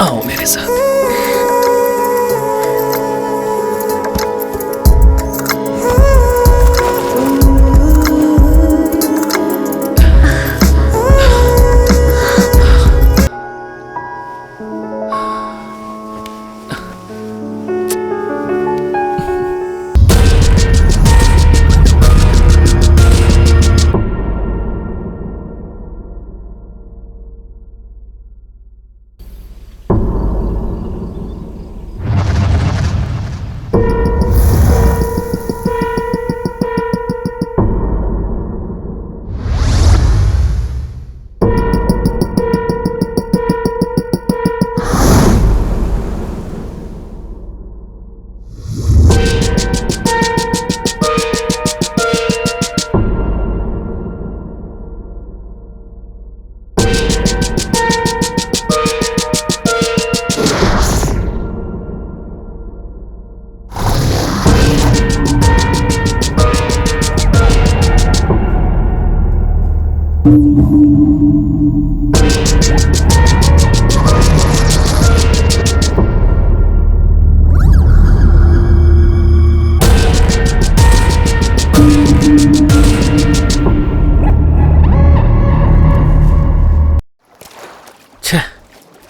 आओ मेरे साथ।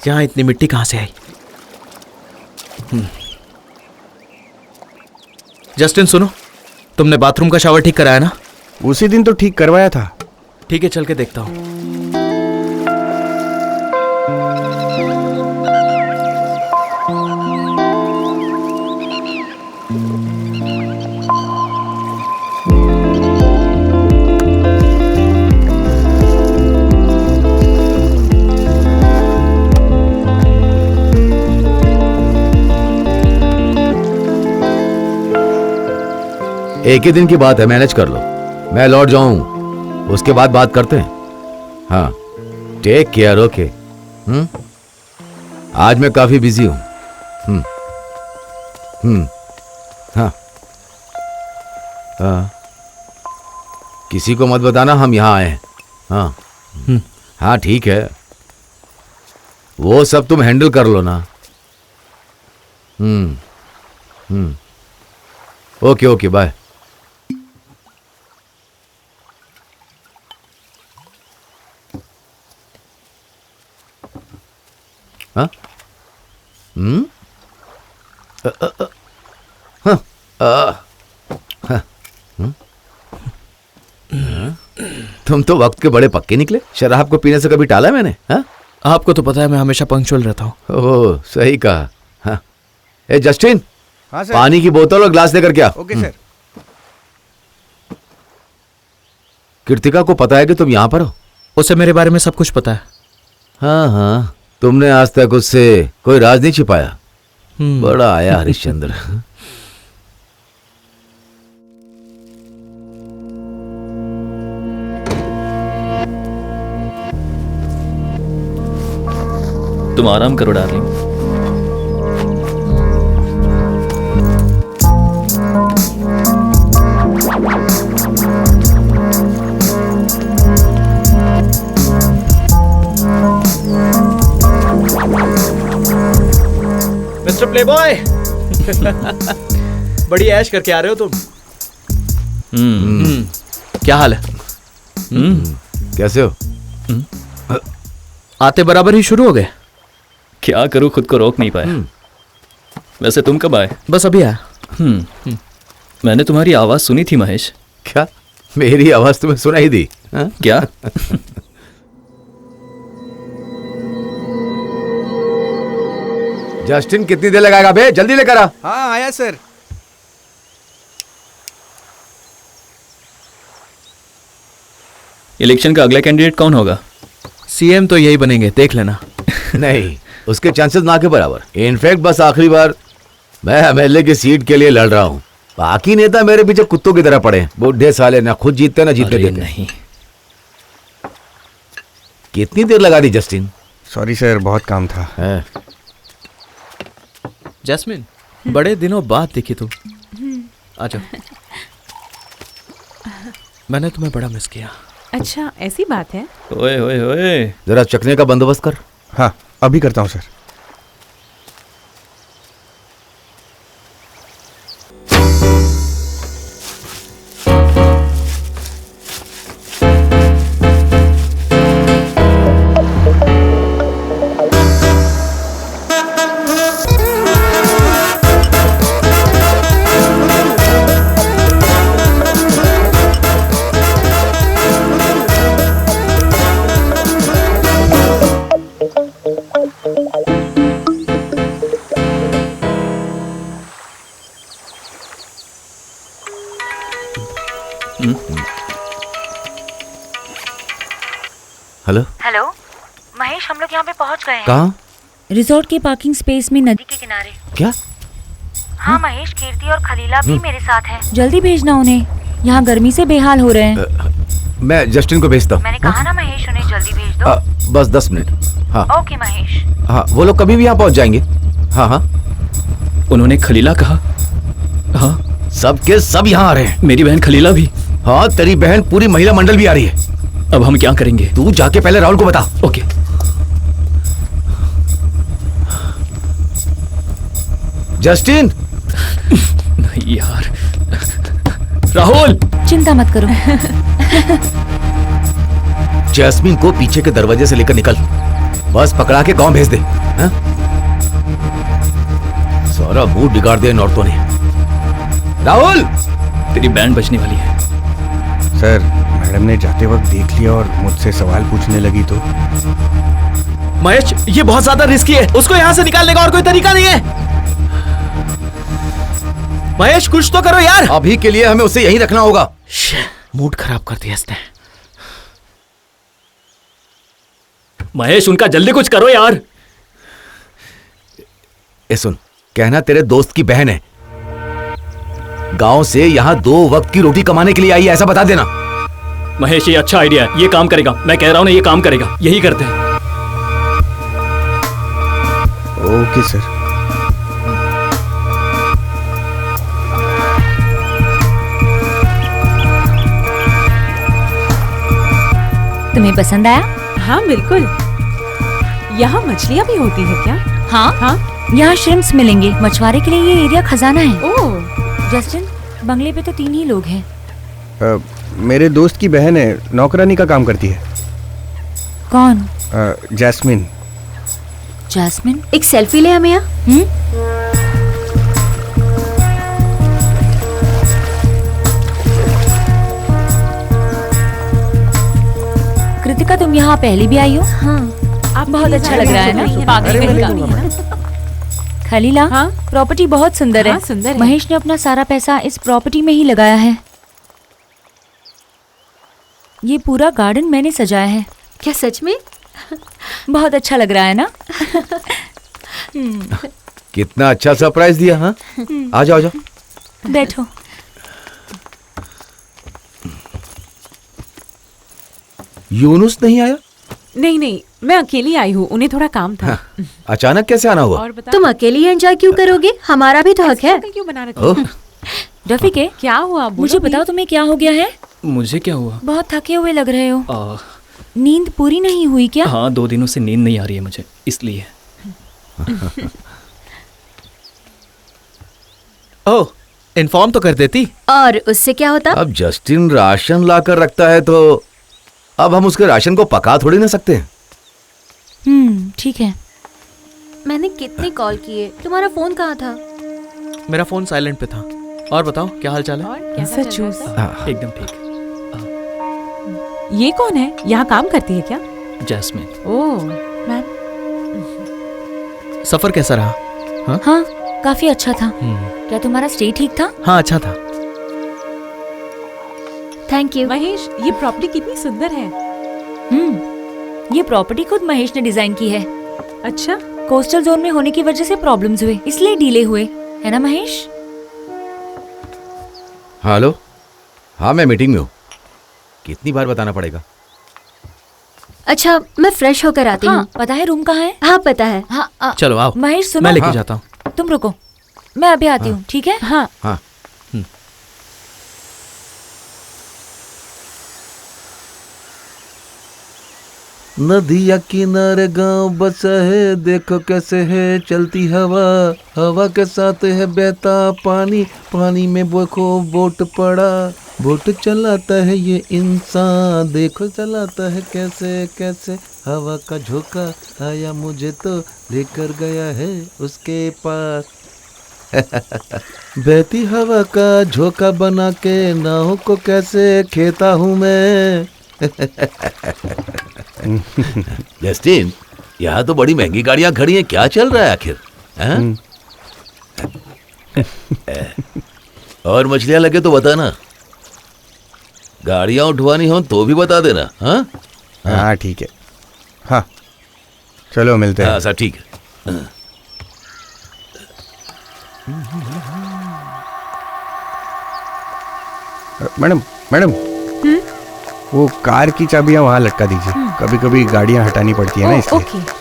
यहाँ इतनी मिट्टी कहाँ से आई? जस्टिन सुनो, तुमने बाथरूम का शावर ठीक कराया ना? उसी दिन तो ठीक करवाया था। ठीक है, चल के देखता हूँ। एक ही दिन की बात है, मैनेज कर लो। मैं लौट जाऊं, उसके बाद बात करते हैं। हाँ, टेक केयर। ओके। आज मैं काफी बिजी हूं। हाँ हाँ, किसी को मत बताना हम यहाँ आए हैं। हाँ हाँ ठीक है, वो सब तुम हैंडल कर लो ना। Okay okay, bye. हाँ तुम तो वक्त के बड़े पक्के निकले। शराब को पीने से कभी टाला है मैंने? हाँ, आपको तो पता है मैं हमेशा पंक्चुअल रहता हूँ। ओह, सही कहा। हाँ, ए जस्टिन, हाँ सर। पानी की बोतल और ग्लास लेकर क्या? Okay sir. कृतिका को पता है कि तुम यहाँ पर हो? उसे मेरे बारे में सब कुछ पता है। हाँ हाँ, तुमने आज तक उससे कोई राज नहीं छिपाया। बड़ा आया हरिश्चंद्र। तुम आराम करो डार्लिंग। मिस्टर प्लेबॉय, बड़ी ऐश करके आ रहे हो तुम। क्या हाल है? कैसे हो? आते बराबर ही शुरू हो गए। क्या करूं, खुद को रोक नहीं पाया। वैसे तुम कब आए? बस अभी आया। मैंने तुम्हारी आवाज सुनी थी महेश। क्या मेरी आवाज तुम्हें सुनाई दी? हाँ? क्या? जस्टिन, कितनी देर लगाएगा बे? जल्दी लेकर आ। हाँ आया सर। इलेक्शन का अगला कैंडिडेट कौन होगा? सीएम तो यही बनेंगे, देख लेना। नहीं, उसके चांसेस ना के बराबर। इनफैक्ट बस आखिरी बार मैं एमएलए की सीट के लिए लड़ रहा हूँ। बाकी नेता मेरे पीछे कुत्तों की तरह पड़े, बुढ़े साले, ना खुद जीतते ना जीतने देते। नहीं, कितनी देर लगा दी जस्टिन? सॉरी सर, बहुत काम था। है? जैस्मिन, बड़े दिनों बाद दिखी तुम। आजा। मैंने तुम्हें बड़ा मिस किया। अच्छा, ऐसी बात है? ओए ओए ओए, जरा चखने का बंदोबस्त कर। हाँ, अभी करता हूँ सर। महेश, हम लोग यहाँ पे पहुँच गए हैं। कहाँ? रिजॉर्ट के पार्किंग स्पेस में नदी के किनारे। क्या? हाँ महेश, कीर्ति और खलीला भी मेरे साथ हैं। जल्दी भेजना उन्हें, यहाँ गर्मी से बेहाल हो रहे हैं। मैं जस्टिन को भेजता हूँ। मैंने कहा ना महेश, उन्हें जल्दी भेज दो। बस 10 मिनट। हाँ ओके महेश। हाँ, वो लोग कभी भी यहाँ पहुँच जाएंगे। हाँ हाँ, उन्होंने खलीला कहा। हाँ, सब के सब यहाँ आ रहे हैं। मेरी बहन खलीला भी। हाँ, तेरी बहन पूरी महिला मंडल भी आ रही है। अब हम क्या करेंगे? तू जाके पहले राहुल को बता। ओके। जस्टिन। नहीं यार, राहुल। चिंता मत करो। जैस्मिन को पीछे के दरवाजे से लेकर निकल, बस पकड़ा के गांव भेज दे। हाँ? सारा मूड बिगाड़ दिया इन औरतों ने। राहुल, तेरी बैंड बजने वाली है। सर, मैडम ने जाते वक्त देख लिया और मुझसे सवाल पूछने लगी तो। महेश, ये बहुत ज्यादा रिस्की है, उसको यहाँ से निकालने का और कोई तरीका नहीं है। महेश, कुछ तो करो यार। अभी के लिए हमें उसे यहीं रखना होगा। मूड खराब कर दिया इसने। महेश, उनका जल्दी कुछ करो यार। ए सुन, कहना तेरे दोस्त की बहन है, गांव से यहाँ 2 वक्त की रोटी कमाने के लिए आई है, ऐसा बता देना। महेश, ये अच्छा आइडिया है, ये काम करेगा। मैं कह रहा हूं ना, ये काम करेगा। यही करते हैं। Okay sir. तुम्हें पसंद आया? हाँ बिल्कुल। यहाँ मछलियाँ भी होती है क्या? हाँ हाँ। यहाँ श्रिम्प्स मिलेंगे। मछुआरे के लिए ये एरिया खजाना है। ओह। जस्टिन, बंगले पे तो 3 ही लोग हैं। मेरे दोस्त की बहन है, नौकरानी का काम करती है। कौन? जैस्मिन। जैस्मिन? एक सेल्फी ले हमें यहाँ। कृतिका, तुम यहाँ पहले भी आई हो? हाँ। आप बहुत अच्छा लग रहा है ना, पागल का। खलीला, हाँ? प्रॉपर्टी बहुत सुंदर है। हाँ, सुंदर है। महेश ने अपना सारा पैसा इस प्रॉपर्टी में ही लगाया है। ये पूरा गार्डन मैंने सजाया है। क्या सच में? बहुत अच्छा लग रहा है ना? कितना अच्छा सरप्राइज दिया। हाँ, आ जाओ, आ जाओ। बैठो। यूनुस नहीं आया? नहीं नहीं, मैं अकेली आई हूँ, उन्हें थोड़ा काम था। हाँ, अचानक कैसे आना हुआ? और बता, तुम अकेले एंजॉय क्यों करोगे? हमारा भी तो हक है। क्यों बना रखी? ओह, रफीके, क्या हुआ? बोलो मुझे भी। बताओ तुम्हें क्या हो गया है? मुझे क्या हुआ? बहुत थके हुए लग रहे हो। आ, नींद पूरी नहीं हुई क्या? हाँ, 2 दिनों से नींद नहीं आ रही है मुझे, इसलिए। ओह, इन्फॉर्म तो कर देती। और उससे क्या होता? अब जस्टिन राशन लाकर रखता है तो अब हम उसके राशन को पका थोड़ी ना सकते हैं। ठीक है। मैंने कितने कॉल किए, तुम्हारा फोन कहाँ था? मेरा फोन साइलेंट पे था। और बताओ, क्या हाल चाल है? और कैसा चल रहा है? एकदम ठीक। ये कौन है? यहाँ काम करती है क्या? जैस्मिन। ओह मैम। सफर कैसा रहा? हाँ, काफी अच्छा था। क्या तुम्हारा स्टे ठीक था? हाँ, अच्छा था। Thank you. महेश, ये प्रॉपर्टी कितनी सुंदर है। ये प्रॉपर्टी खुद महेश ने डिजाइन की है। अच्छा। कोस्टल जोन में होने की वजह से प्रॉब्लम्स हुए, इसलिए डीले हुए, है ना महेश? हेलो। हाँ, मैं मीटिंग में हूँ। कितनी बार बताना पड़ेगा? अच्छा, मैं फ्रेश होकर आती हूँ। हाँ, पता है रूम कहाँ है? हाँ पता है। हाँ, चलो आओ, महेश सुनो। मैं लेके हाँ। जाता हूँ। तुम रुको, मैं अभी आती हूँ, ठीक है? हाँ। हाँ। नदिया किनारे गांव बसा है, देखो कैसे है चलती हवा, हवा के साथ है बहता पानी, पानी में देखो बोट पड़ा, बोट चलाता है ये इंसान, देखो चलाता है कैसे कैसे, हवा का झोंका आया मुझे तो लेकर गया है उसके पास। बहती हवा का झोंका बना के नाव को कैसे खेता हूँ मैं। जस्टिन, यहाँ तो बड़ी महंगी गाड़ियाँ खड़ी हैं, क्या चल रहा है आखिर? और मछलियाँ लगे तो बताना, गाड़ियाँ उठवानी हो तो भी बता देना। हाँ हाँ ठीक है। हाँ चलो मिलते हैं। सर ठीक है। मैडम मैडम वो कार की चाबियां वहाँ लटका दीजिए। कभी कभी गाड़ियाँ हटानी पड़ती है ना, इसलिए। ओके।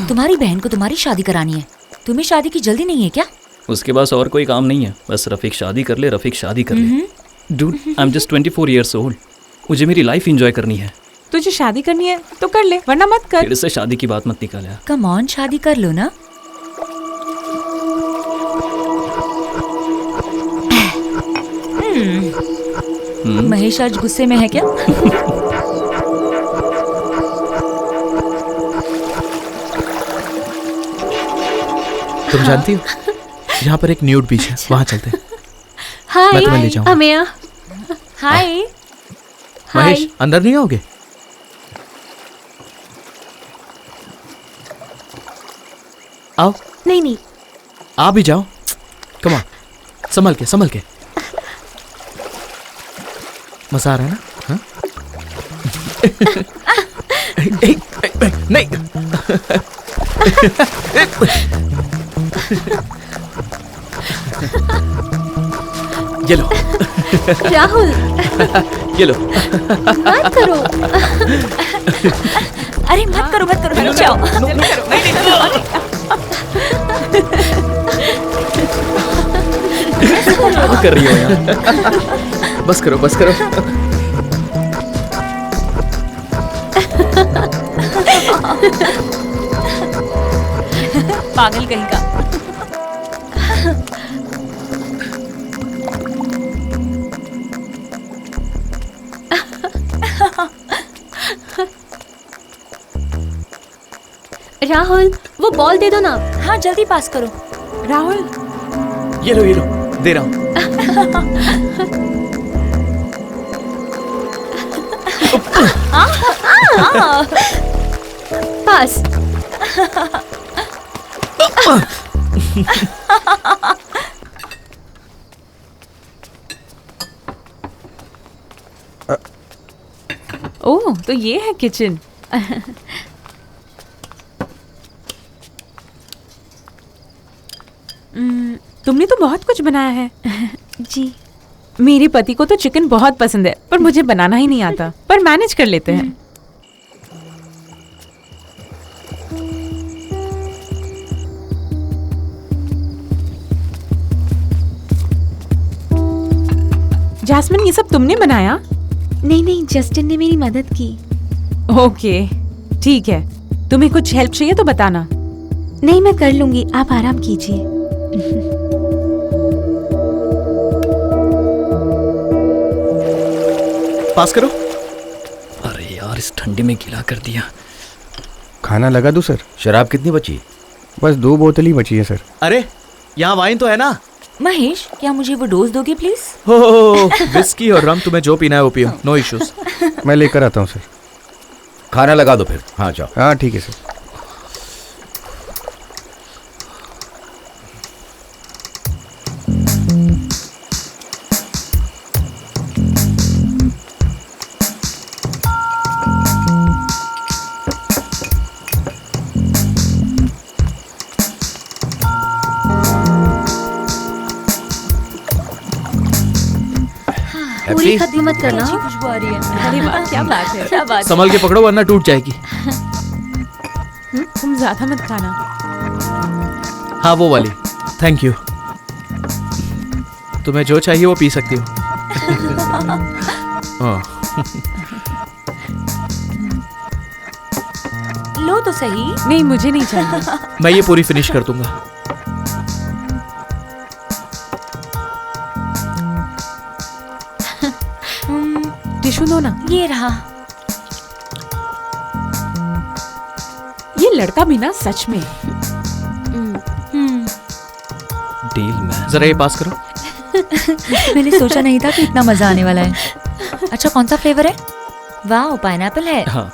तुम्हारी बहन को तुम्हारी शादी करानी है। तुम्हें शादी की जल्दी नहीं है क्या? उसके पास और कोई काम नहीं है, बस रफीक शादी कर ले, रफीक शादी कर ले। Dude, I am just 24 years old। मुझे मेरी लाइफ एंजॉय करनी है। तुझे शादी करनी है तो कर ले, वरना मत कर। फिर से शादी की बात मत निकाल यार। कम ऑन, शादी कर लो ना। महेश आज गुस्से में है क्या? तुम जानती हो यहाँ पर एक न्यूड बीच है, वहाँ चलते हैं। हाय मैं तुम्हें ले जाऊंगा। अमेया। हाय। महेश अंदर नहीं आओगे? आओ। नहीं नहीं, आ भी जाओ। कम ऑन, संभल के संभल के। मजा आ रहा है ना? हाँ? नहीं। ये लो। राहुल ये लो। मत करो। अरे मत करो मत करो, रुक जाओ। क्या कर रही हो यार? बस करो बस करो। पागल कहीं का। राहुल वो बॉल दे दो ना। हाँ जल्दी पास करो। राहुल ये लो दे रहा हूँ। पास। ओह, तो ये है किचन। तुमने तो बहुत कुछ बनाया है। जी मेरे पति को तो चिकन बहुत पसंद है, पर मुझे बनाना ही नहीं आता, पर मैनेज कर लेते हैं। जास्मिन, ये सब तुमने बनाया? नहीं, जस्टिन ने मेरी मदद की। ओके ठीक है, तुम्हें कुछ हेल्प चाहिए तो बताना। नहीं, मैं कर लूंगी, आप आराम कीजिए। पास करो। अरे यार, इस ठंडी में गीला कर दिया। खाना लगा दूं सर? शराब कितनी बची? बस 2 बोतल ही बची है सर। अरे यहाँ वाइन तो है ना? महेश, क्या मुझे वो डोज दोगे प्लीज? हो विस्की और रम, तुम्हें जो पीना है वो पियो, नो इश्यूज। मैं लेकर आता हूँ सर। खाना लगा दो फिर। हाँ जाओ। हाँ ठीक है सर। पूरी खत्म मत करना। अच्छी खुशबू आ रही है। अरे वाह, क्या बात है। क्या बात है। संभल के पकड़ो वरना टूट जाएगी। तुम ज्यादा मत खाना। हाँ वो वाली, थैंक यू। तुम्हें जो चाहिए वो पी सकती हो। हाँ। लो तो सही। नहीं, मुझे नहीं चाहिए। मैं ये पूरी फिनिश कर दूंगा। टिश्यू दो ना। ये रहा। ये लड़का भी ना सच में। Deal man. जरा ये पास करो। मैंने सोचा नहीं था कि इतना मजा आने वाला है। अच्छा, कौन सा फ्लेवर है? वाह, पाइनएप्पल है। हाँ।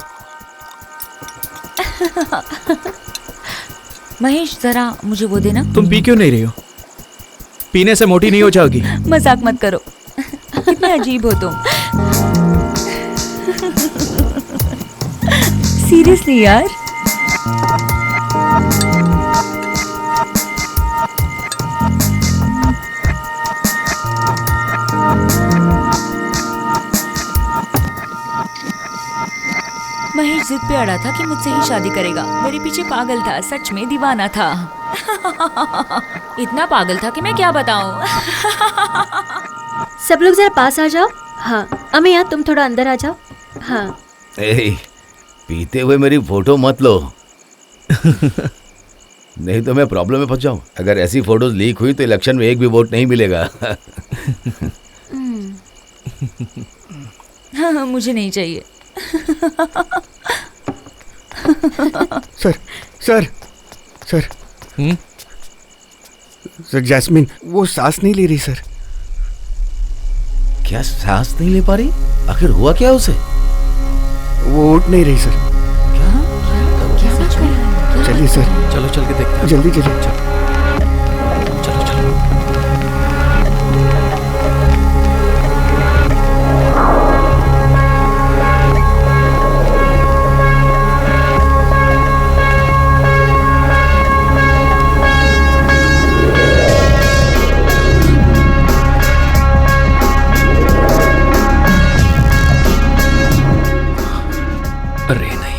महेश, जरा मुझे वो देना। तुम पी क्यों नहीं रही हो? पीने से मोटी नहीं हो जाओगी। मजाक मत करो, कितने अजीब हो तुम। सीरियसली यार। महेश जिद पे अड़ा था कि मुझसे ही शादी करेगा। मेरे पीछे पागल था, सच में दीवाना था। इतना पागल था कि मैं क्या बताऊं। सब लोग जरा पास आ जाओ। हाँ अमिया तुम थोड़ा अंदर आ जाओ। हाँ पीते हुए मेरी फोटो मत लो। नहीं तो मैं प्रॉब्लम में फंस जाऊं। अगर ऐसी फोटोज लीक हुई तो इलेक्शन में एक भी वोट नहीं मिलेगा। हाँ, मुझे नहीं चाहिए। Sir sir sir sir Jasmine वो सांस नहीं ले रही सर। क्या सांस नहीं ले पा रही? आखिर हुआ क्या उसे? वो उठ नहीं रही सर। चलिए सर, चलो चल के देखते हैं। जल्दी चलिए। चलो चलो। अरे नहीं।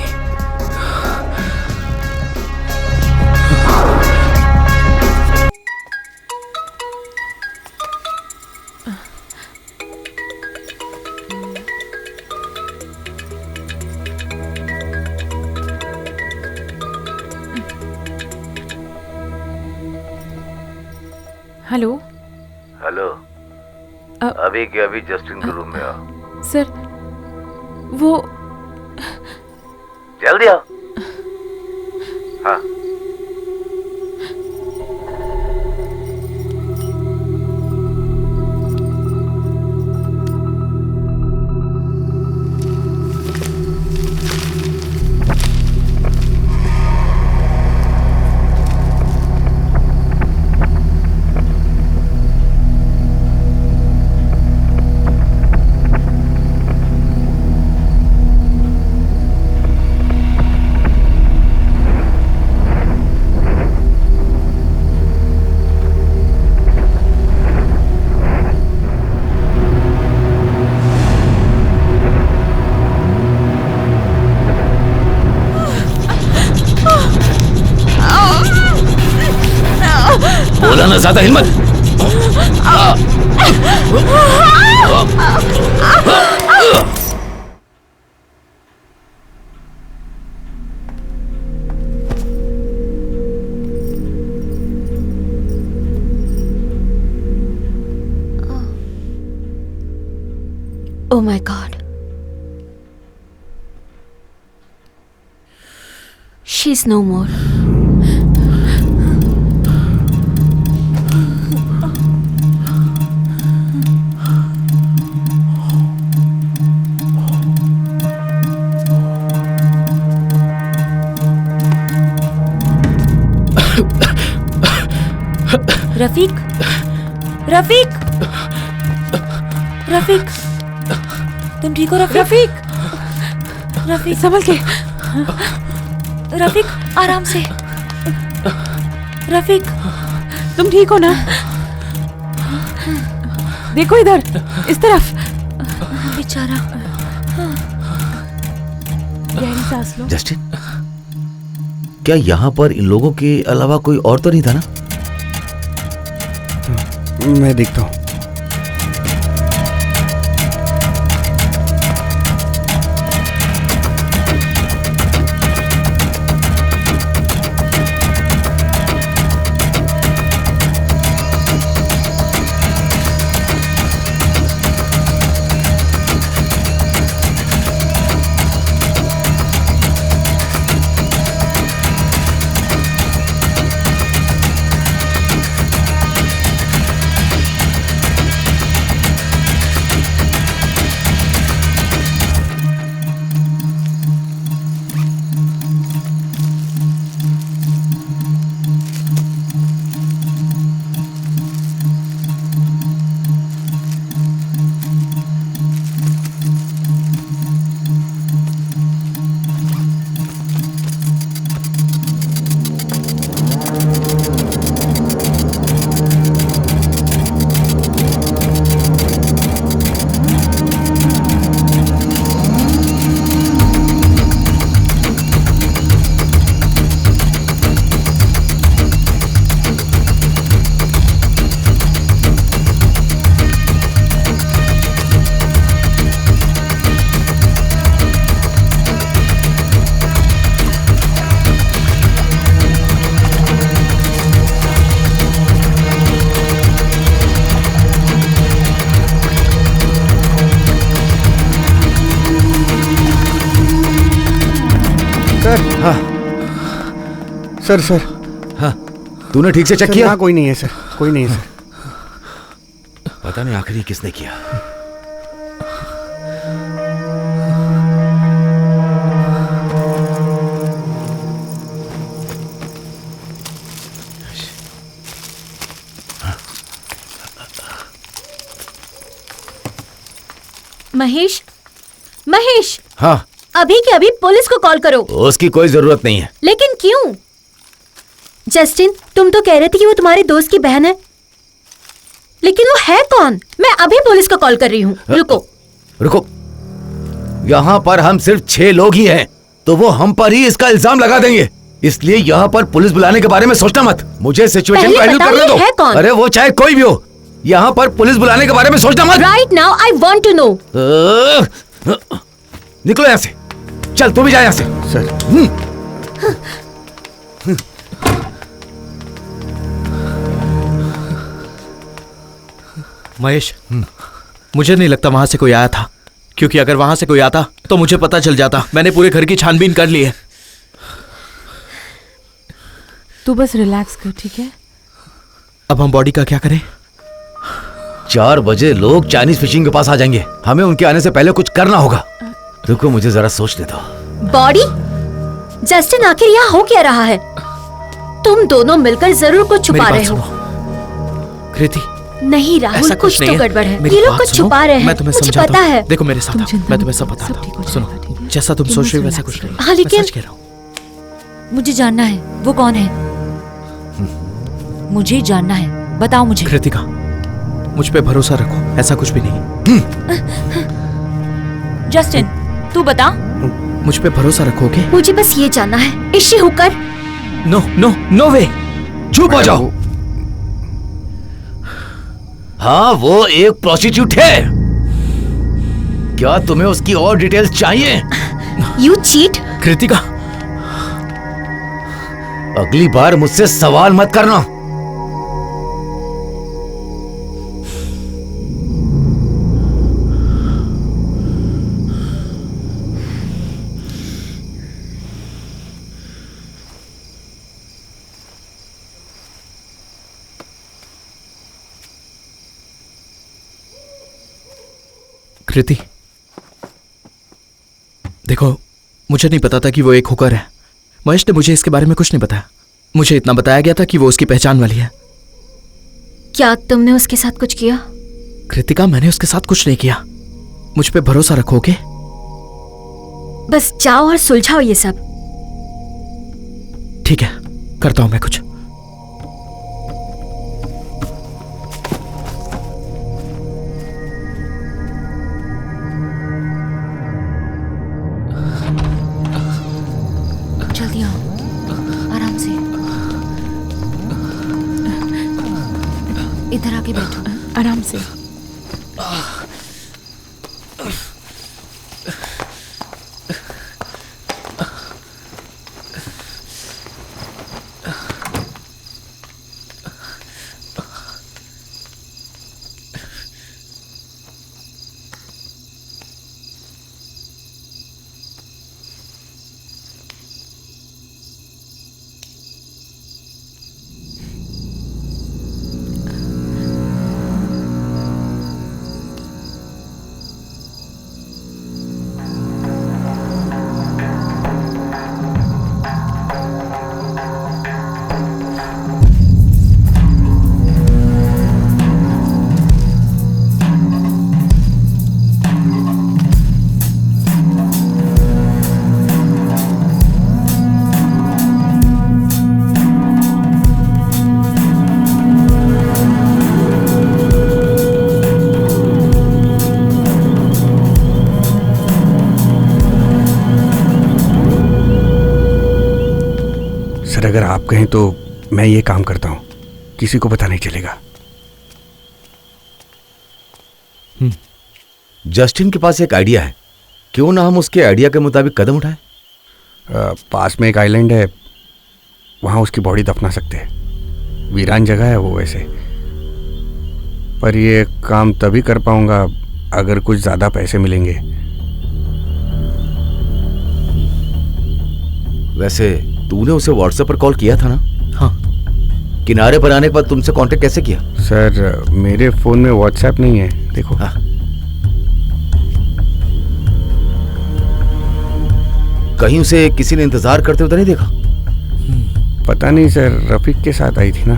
हेलो हेलो अभी के अभी जस्टिन के रूम में आओ। सर, वो जल्दी आओ। हाँ बोला ना ज्यादा हिम्मत। Oh my God. She's no more. Rafiq, Rafiq, Rafiq, तुम ठीक हो? रफीक, रफीक संभल के। रफीक आराम से। रफीक तुम ठीक हो ना? देखो इधर, इस तरफ। बेचारा। गहरी सांस लो। जस्टिन, क्या यहाँ पर इन लोगों के अलावा कोई और तो नहीं था ना? मैं देखता हूँ। सर सर हाँ, तूने ठीक से चेक सर, किया? यहाँ कोई नहीं है सर, कोई नहीं है सर। पता नहीं आखिर ये किसने किया। महेश, महेश, हाँ, अभी के अभी पुलिस को कॉल करो। उसकी कोई जरूरत नहीं है। लेकिन क्यों? जस्टिन, तुम तो कह रहे थे कि वो तुम्हारे दोस्त की बहन है, लेकिन वो है कौन? मैं अभी पुलिस को कॉल कर रही हूँ। रुको रुको, यहाँ पर हम सिर्फ 6 लोग ही हैं, तो वो हम पर ही इसका इल्जाम लगा देंगे। इसलिए यहाँ पर पुलिस बुलाने के बारे में सोचना मत। मुझे सिचुएशन को हैंडल करने दो। है कौन? अरे वो चाहे कोई भी हो, यहाँ पर पुलिस बुलाने के बारे में सोचना मत। Right now I want to know. निकलो यहाँ से। चल तू भी जा यहाँ से। सर महेश, मुझे नहीं लगता वहां से कोई आया था, क्योंकि अगर वहां से कोई आता तो मुझे पता चल जाता। मैंने पूरे घर की छानबीन कर ली है। तू बस रिलैक्स कर, ठीक है? अब हम बॉडी का क्या करें? 4 बजे लोग चाइनीज फिशिंग के पास आ जाएंगे। हमें उनके आने से पहले कुछ करना होगा। रुको, मुझे जरा सोचने दो। बॉडी? जस्टिन, आखिर यहाँ हो क्या रहा है? तुम दोनों मिलकर जरूर कुछ छुपा रहे हो। कृति, नहीं राहुल, ऐसा कुछ नहीं तो है। गड़बड़ है। मेरी ये लोग बात कुछ सुनो, छुपा रहे हैं। मैं तुम्हें मुझे समझाता पता हूँ। है। देखो मेरे साथ तुम आओ, चिंता मैं मत तुम्हें सब करो, बताता सब ठीक हो हूँ। जाएगा, सुनो, ठीक है? जैसा तुम तुम सोच बस रहे हो वैसा relax कुछ करो। नहीं। हाँ, लेकिन- मैं सच कह रहा हूँ। मुझे जानना है वो कौन है। मुझे जानना है, बताओ मुझे। कृतिका, मुझ पे भरोसा रखो, ऐसा कुछ भी नहीं। जस्टिन, तू बता। मुझ पे भरोसा रखोगे? मुझे बस ये जानना है, is she hooker? No no no way. चुप हो जाओ। हाँ, वो एक प्रोस्टिट्यूट है। क्या तुम्हें उसकी और डिटेल्स चाहिए? You cheat. कृतिका, अगली बार मुझसे सवाल मत करना। कृति, देखो, मुझे नहीं पता था कि वो एक हुकर है। महेश ने मुझे इसके बारे में कुछ नहीं बताया। मुझे इतना बताया गया था कि वो उसकी पहचान वाली है। क्या तुमने उसके साथ कुछ किया? कृतिका, मैंने उसके साथ कुछ नहीं किया। मुझ पे भरोसा रखोगे? बस जाओ और सुलझाओ ये सब। ठीक है, करता हूं मैं कुछ। जल्दी आओ, आराम से। इधर आके बैठो। आराम से। सर, अगर आप कहें तो मैं ये काम करता हूँ, किसी को पता नहीं चलेगा। जस्टिन के पास एक आइडिया है, क्यों ना हम उसके आइडिया के मुताबिक कदम उठाएं? पास में एक आइलैंड है, वहाँ उसकी बॉडी दफना सकते हैं। वीरान जगह है वो वैसे, पर ये काम तभी कर पाऊंगा अगर कुछ ज़्यादा पैसे मिलेंगे। वैसे तूने उसे व्हाट्सएप पर कॉल किया था ना? हाँ। किनारे पर आने के बाद तुमसे कांटेक्ट कैसे किया? सर मेरे फ़ोन में व्हाट्सएप नहीं है, देखो। हाँ। कहीं उसे किसी ने इंतजार करते हुए तो नहीं देखा? पता नहीं सर, रफीक के साथ आई थी ना।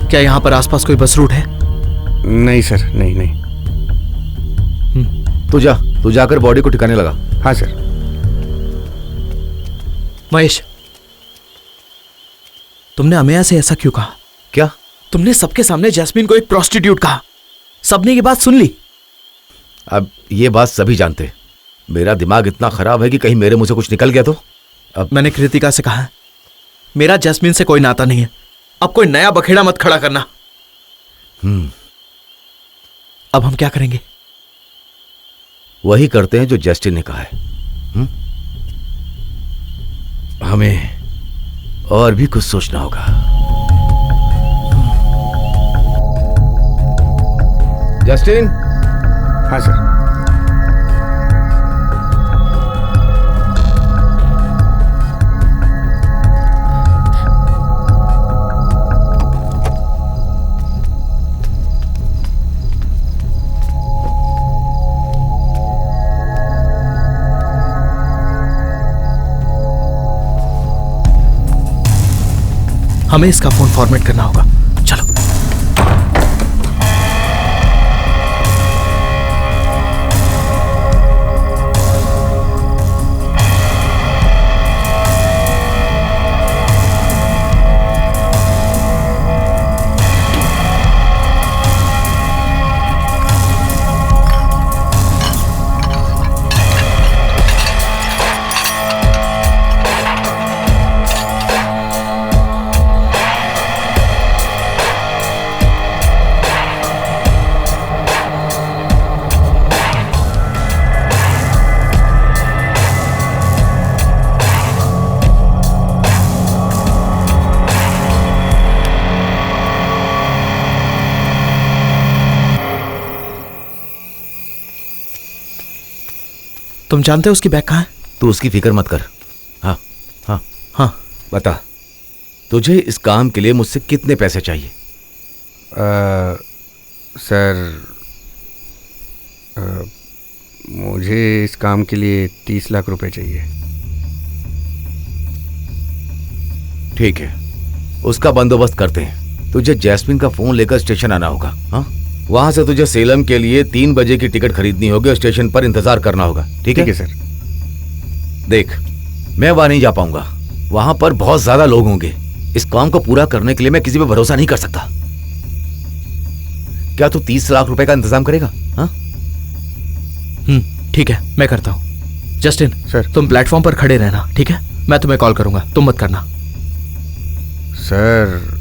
क्या यहाँ पर आसपास कोई बस रूट है? नहीं सर, नहीं। तू जाकर बॉडी को ठिकाने लगा। हाँ सर। महेश, तुमने अमेया से ऐसा क्यों कहा? क्या? तुमने सबके सामने जैस्मीन को एक प्रोस्टिट्यूट कहा। सबने ये बात सुन ली। अब ये बात सभी जानते। मेरा दिमाग इतना खराब है कि कहीं मेरे मुंह से कुछ निकल गया तो। अब मैंने कृतिका से कहा है, मेरा जैस्मीन से कोई नाता नहीं है। अब कोई नया बखेड़ा मत खड़ा करना। अब हम क्या करेंगे? वही करते हैं जो जस्टिन ने कहा है। हमें और भी कुछ सोचना होगा। जस्टिन। हाँ सर। हमें इसका फोन फॉर्मेट करना होगा। चलो। तुम जानते हो उसकी बैग कहाँ है? तू उसकी फिक्र मत कर। हाँ हाँ हाँ। बता, तुझे इस काम के लिए मुझसे कितने पैसे चाहिए? सर मुझे इस काम के लिए 30 लाख रुपए चाहिए। ठीक है, उसका बंदोबस्त करते हैं। तुझे जैस्मिन का फोन लेकर स्टेशन आना होगा। हाँ, वहां से तुझे सेलम के लिए 3 बजे की टिकट खरीदनी होगी और स्टेशन पर इंतजार करना होगा। ठीक है सर। देख, मैं वहां नहीं जा पाऊंगा। वहां पर बहुत ज्यादा लोग होंगे। इस काम को पूरा करने के लिए मैं किसी पे भरोसा नहीं कर सकता। क्या तू 30 लाख रुपए का इंतजाम करेगा? हाँ, ठीक है, मैं करता हूँ। जस्टिन सर, तुम प्लेटफॉर्म पर खड़े रहना, ठीक है? मैं तुम्हें कॉल करूंगा, तुम मत करना। सर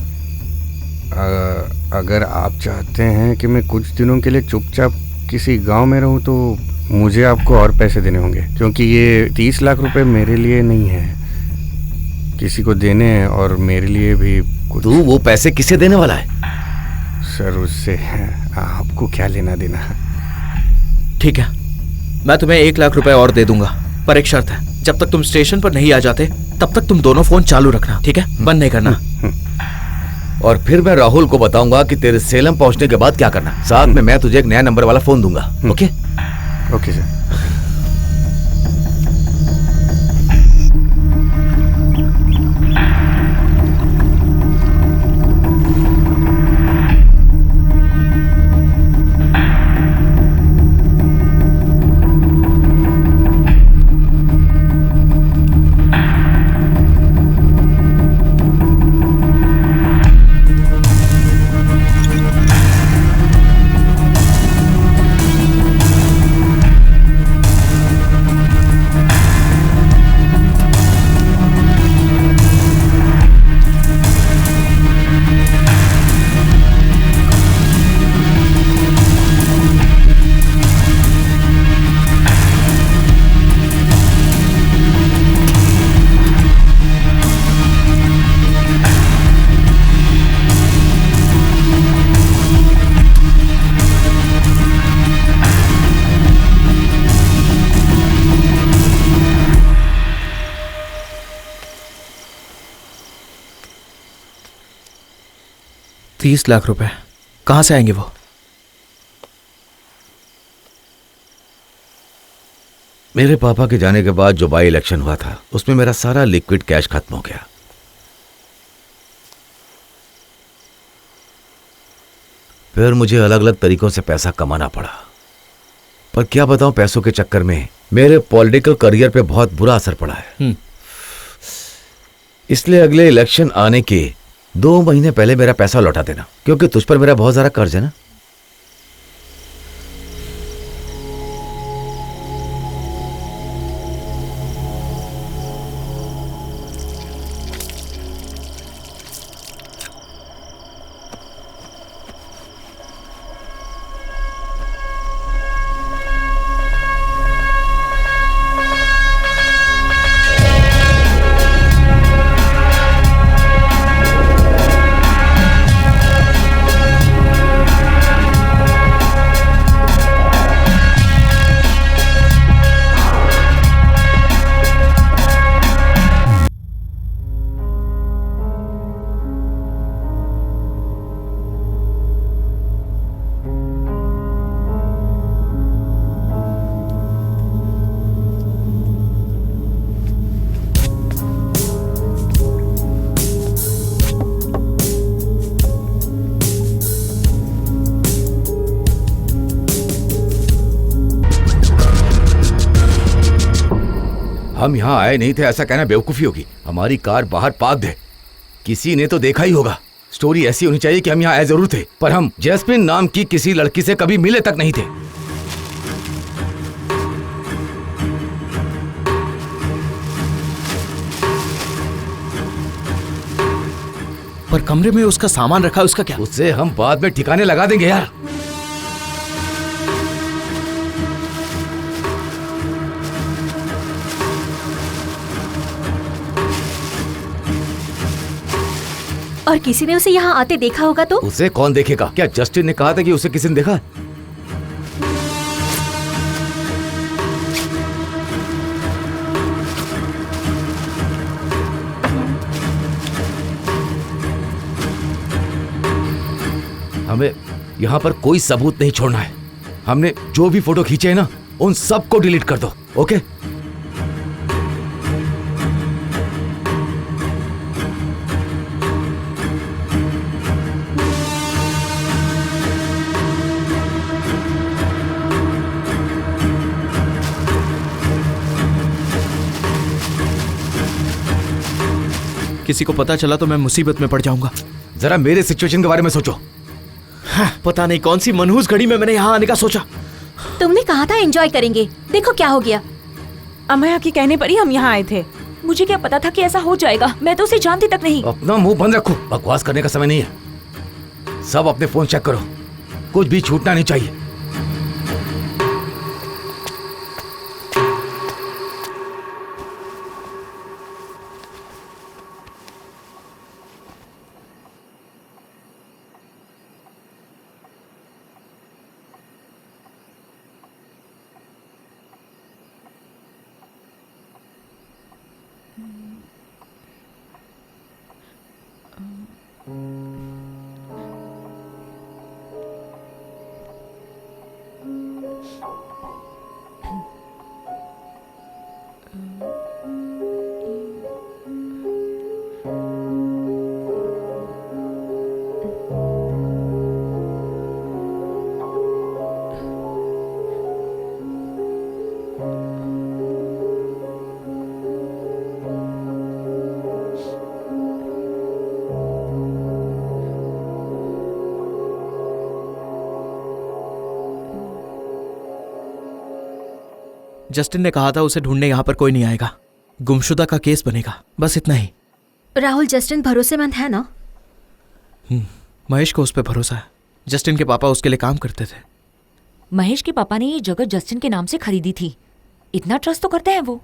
अगर आप चाहते हैं कि मैं कुछ दिनों के लिए चुपचाप किसी गांव में रहूं तो मुझे आपको और पैसे देने होंगे, क्योंकि ये 30 लाख रुपए मेरे लिए नहीं है, किसी को देने हैं। और मेरे लिए भी कुछ। तू वो पैसे किसे देने वाला है? सर उससे आपको क्या लेना देना है? ठीक है, मैं तुम्हें 1 लाख रुपए और दे दूंगा, पर एक शर्त है। जब तक तुम स्टेशन पर नहीं आ जाते तब तक तुम दोनों फोन चालू रखना, ठीक है? बंद नहीं करना। और फिर मैं राहुल को बताऊंगा कि तेरे सेलम पहुंचने के बाद क्या करना। साथ में मैं तुझे एक नया नंबर वाला फोन दूंगा। ओके? Okay sir. 30 लाख रुपए कहाँ से आएंगे वो? मेरे पापा के जाने के बाद जो बाई इलेक्शन हुआ था उसमें मेरा सारा लिक्विड कैश खत्म हो गया। फिर मुझे अलग अलग तरीकों से पैसा कमाना पड़ा, पर क्या बताऊं, पैसों के चक्कर में मेरे पॉलिटिकल करियर पे बहुत बुरा असर पड़ा है। इसलिए अगले इलेक्शन आने के 2 महीने पहले मेरा पैसा लौटा देना, क्योंकि तुझ पर मेरा बहुत ज्यादा कर्ज है ना। हम यहाँ आए नहीं थे ऐसा कहना बेवकूफी होगी। हमारी कार बाहर पार्क्ड है, किसी ने तो देखा ही होगा। स्टोरी ऐसी होनी चाहिए कि हम यहाँ आए जरूर थे, पर हम जैस्मिन नाम की किसी लड़की से कभी मिले तक नहीं थे। पर कमरे में उसका सामान रखा है, उसका क्या? उससे हम बाद में ठिकाने लगा देंगे यार। और किसी ने उसे यहाँ आते देखा होगा तो? उसे कौन देखेगा? क्या जस्टिन ने कहा था कि उसे किसी ने देखा? हमें यहाँ पर कोई सबूत नहीं छोड़ना है। हमने जो भी फोटो खींचे हैं ना, उन सबको डिलीट कर दो, ओके? किसी को पता चला तो मैं मुसीबत में पड़ जाऊंगा। जरा मेरे सिचुएशन के बारे में सोचो। हाँ, पता नहीं कौन सी मनहूस घड़ी में मैंने यहाँ आने का सोचा। तुमने कहा था एंजॉय करेंगे, देखो क्या हो गया। अमया के कहने पर ही हम यहाँ आए थे। मुझे क्या पता था कि ऐसा हो जाएगा, मैं तो उसे जानती तक नहीं। अपना मुंह बंद रखो, बकवास करने का समय नहीं है। सब अपने फोन चेक करो, कुछ भी छूटना नहीं चाहिए। जस्टिन ने कहा था उसे ढूंढने यहाँ पर कोई नहीं आएगा, गुमशुदा का केस बनेगा, बस इतना ही। राहुल, जस्टिन भरोसेमंद है ना? महेश को उस पर भरोसा है। जस्टिन के पापा उसके लिए काम करते थे। महेश के पापा ने ये जगह जस्टिन के नाम से खरीदी थी, इतना ट्रस्ट तो करते हैं वो।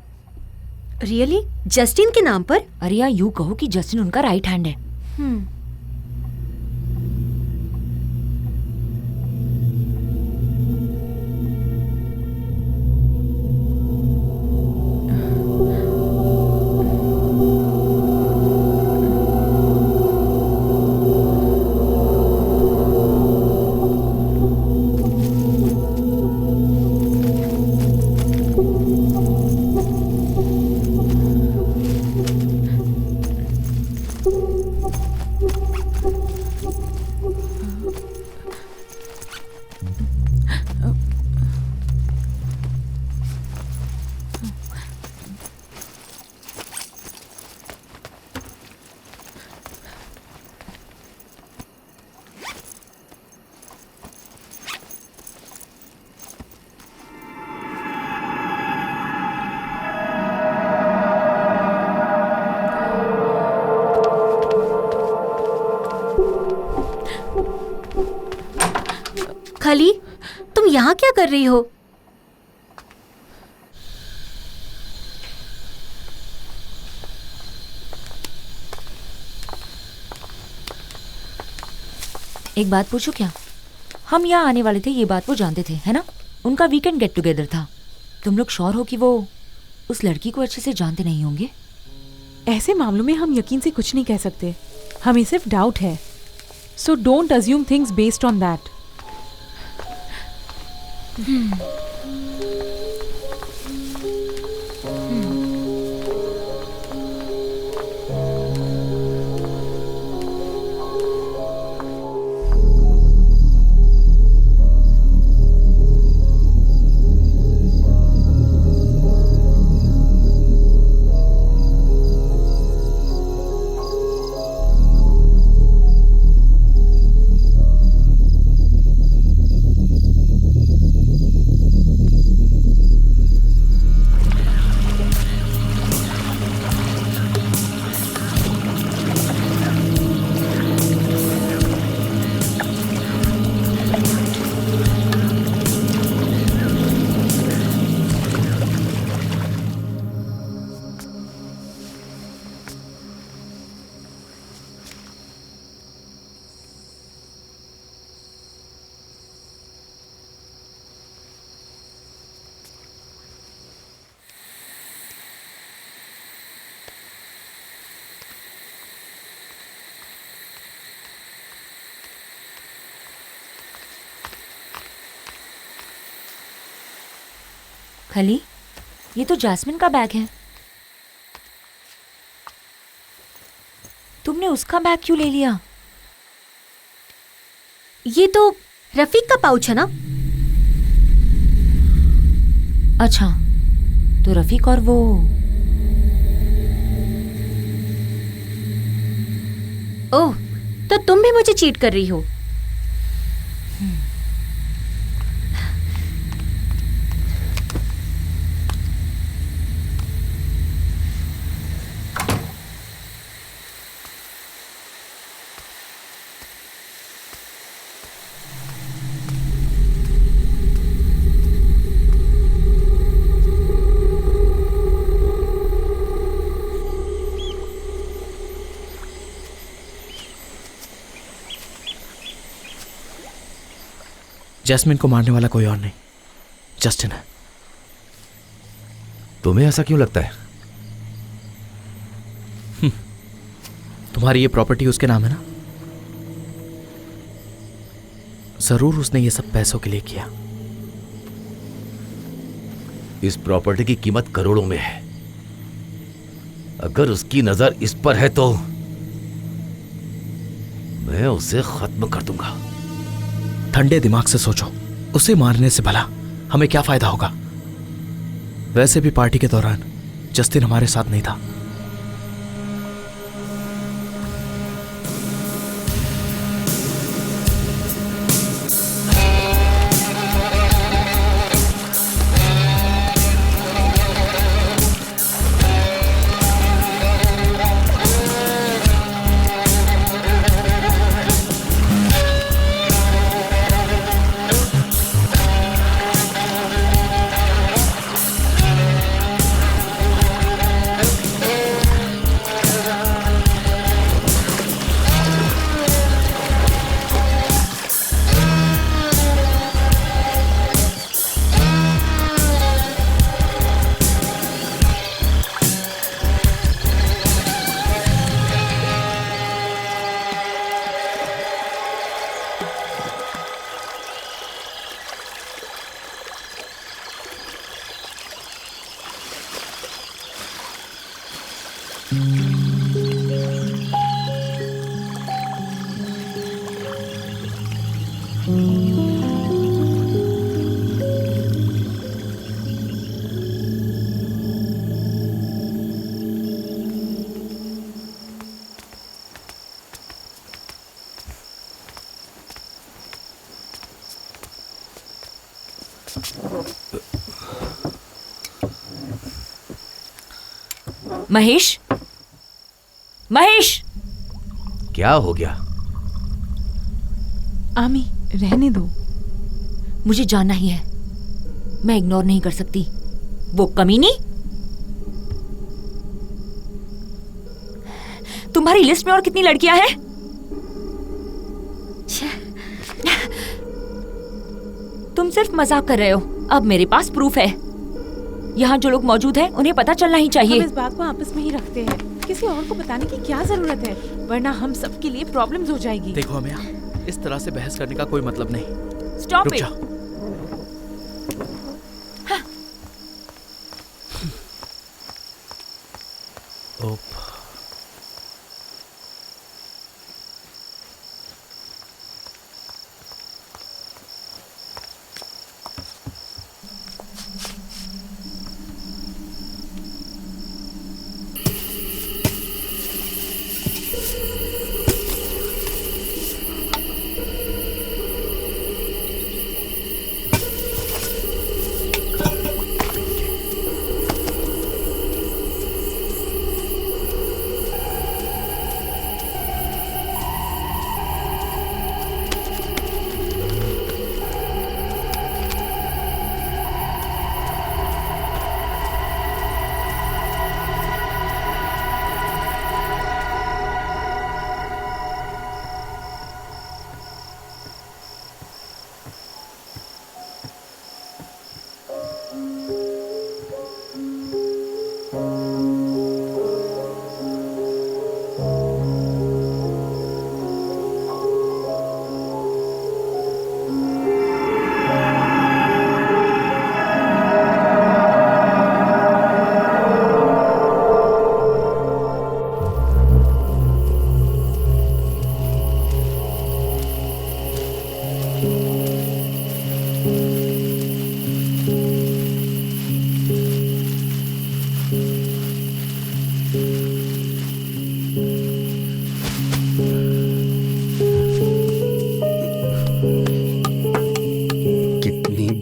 रियली? जस्टिन के नाम पर? अरे या यूं कहो कि जस्टिन उनका राइट हैंड है। खली, तुम यहाँ क्या कर रही हो? एक बात पूछूं क्या? हम यहाँ आने वाले थे, ये बात वो जानते थे, है ना? उनका वीकेंड गेट टुगेदर था। तुम लोग श्योर हो कि वो उस लड़की को अच्छे से जानते नहीं होंगे? ऐसे मामलों में हम यकीन से कुछ नहीं कह सकते, हमें सिर्फ डाउट है। So don't assume things based on that. खली, ये तो जैस्मिन का बैग है। तुमने उसका बैग क्यों ले लिया? ये तो रफीक का पाउच है ना? अच्छा, तो रफीक और वो ओह, तो तुम भी मुझे चीट कर रही हो? जैस्मिन को मारने वाला कोई और नहीं, जस्टिन है। तुम्हें ऐसा क्यों लगता है? तुम्हारी ये प्रॉपर्टी उसके नाम है ना? जरूर उसने ये सब पैसों के लिए किया। इस प्रॉपर्टी की कीमत करोड़ों में है। अगर उसकी नजर इस पर है तो मैं उसे खत्म कर दूंगा। ठंडे दिमाग से सोचो, उसे मारने से भला हमें क्या फायदा होगा? वैसे भी पार्टी के दौरान जस्टिन हमारे साथ नहीं था। महेश, महेश, क्या हो गया? आमी, रहने दो। मुझे जानना ही है, मैं इग्नोर नहीं कर सकती। वो कमीनी तुम्हारी लिस्ट में और कितनी लड़कियां हैं? तुम सिर्फ मजाक कर रहे हो। अब मेरे पास प्रूफ है। यहाँ जो लोग मौजूद हैं उन्हें पता चलना ही चाहिए। हम इस बात को आपस में ही रखते हैं, किसी और को बताने की क्या जरूरत है, वरना हम सबके लिए प्रॉब्लम्स हो जाएगी। देखो अमिया, इस तरह से बहस करने का कोई मतलब नहीं। स्टॉप रुक इट। जा। ओप।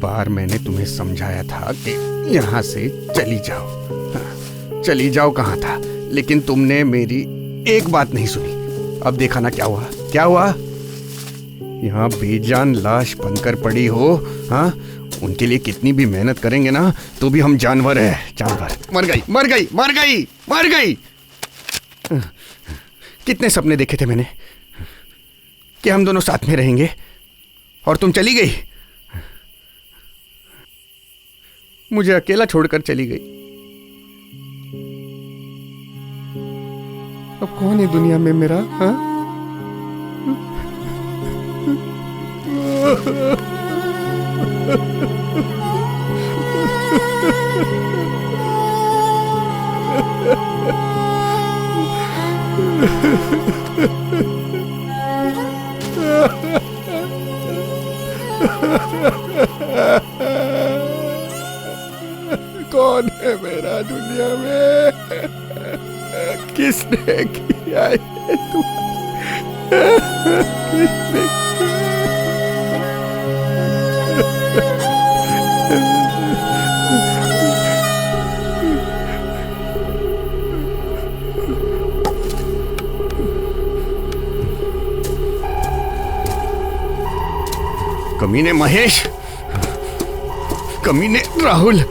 बार मैंने तुम्हें समझाया था कि यहाँ से चली जाओ। हाँ, चली जाओ कहाँ था, लेकिन तुमने मेरी एक बात नहीं सुनी। अब देखा ना क्या हुआ, क्या हुआ। यहाँ बेजान लाश बनकर पड़ी हो। हाँ, उनके लिए कितनी भी मेहनत करेंगे ना तो भी हम जानवर हैं, जानवर। मर गई, मर गई, मर गई, मर गई। कितने सपने देखे थे मैंने कि हम दोनों साथ में रहेंगे, और तुम चली गई, मुझे अकेला छोड़कर चली गई। अब कौन है दुनिया में मेरा? हाँ? कौन है मेरा दुनिया में? किसने किया ये तू? किसने? कमीने महेश, कमीने राहुल।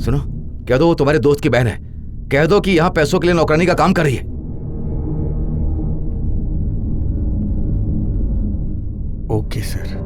सुनो, कह दो वो तुम्हारे दोस्त की बहन है। कह दो कि यहाँ पैसों के लिए नौकरानी का काम कर रही है। Okay sir.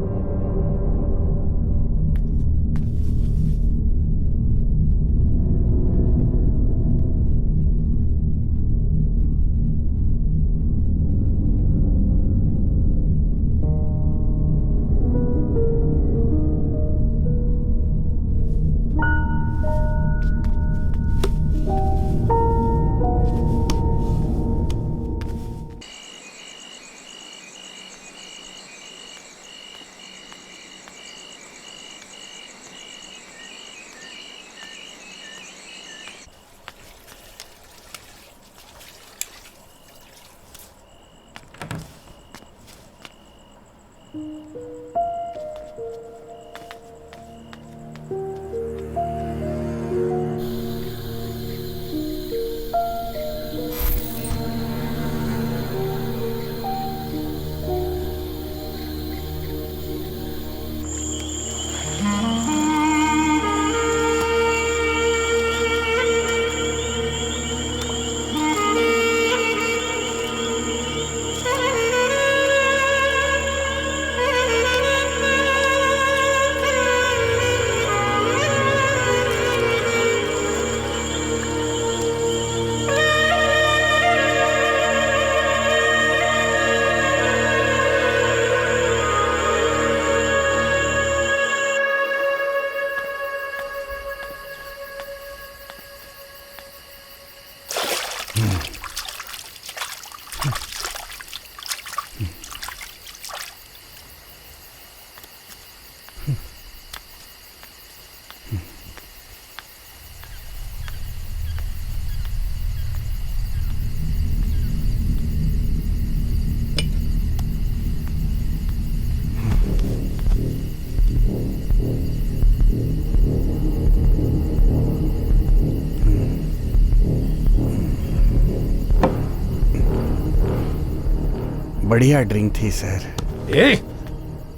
बढ़िया ड्रिंक थी सर।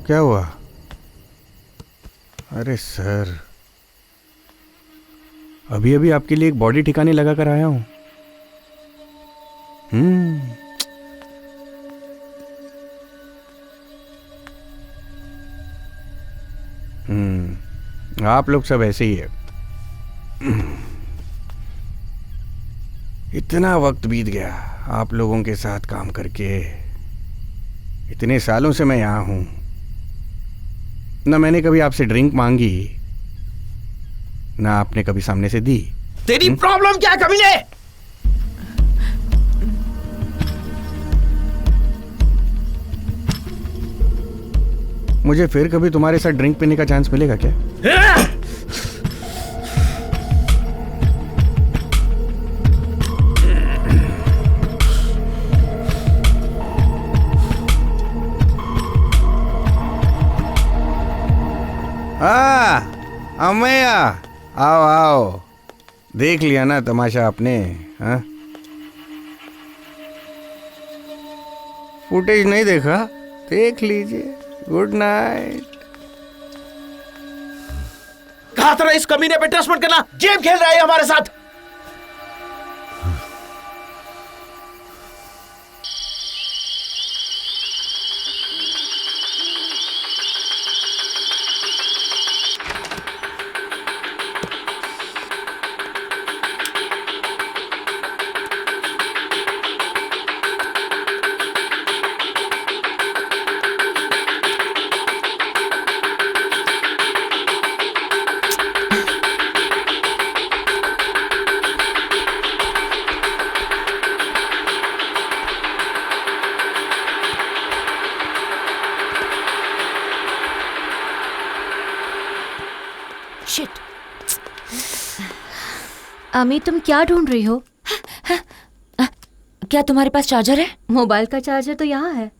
क्या हुआ? अरे सर, अभी अभी आपके लिए एक बॉडी ठिकाने लगा कर आया हूं। आप लोग सब ऐसे ही है। इतना वक्त बीत गया आप लोगों के साथ काम करके। इतने सालों से मैं यहाँ हूँ, ना मैंने कभी आपसे ड्रिंक मांगी, ना आपने कभी सामने से दी। तेरी प्रॉब्लम क्या है कमीने? मुझे फिर कभी तुम्हारे साथ ड्रिंक पीने का चांस मिलेगा क्या? अम्मैया, आओ आओ। देख लिया ना तमाशा आपने? हाँ, फुटेज नहीं देखा? देख लीजिए। Good night. कहा था इस कमीने पे ट्रस्ट मत करना, गेम खेल रहा है हमारे साथ। शिट। अमी, तुम क्या ढूंढ रही हो? क्या तुम्हारे पास चार्जर है? मोबाइल का चार्जर तो यहाँ है।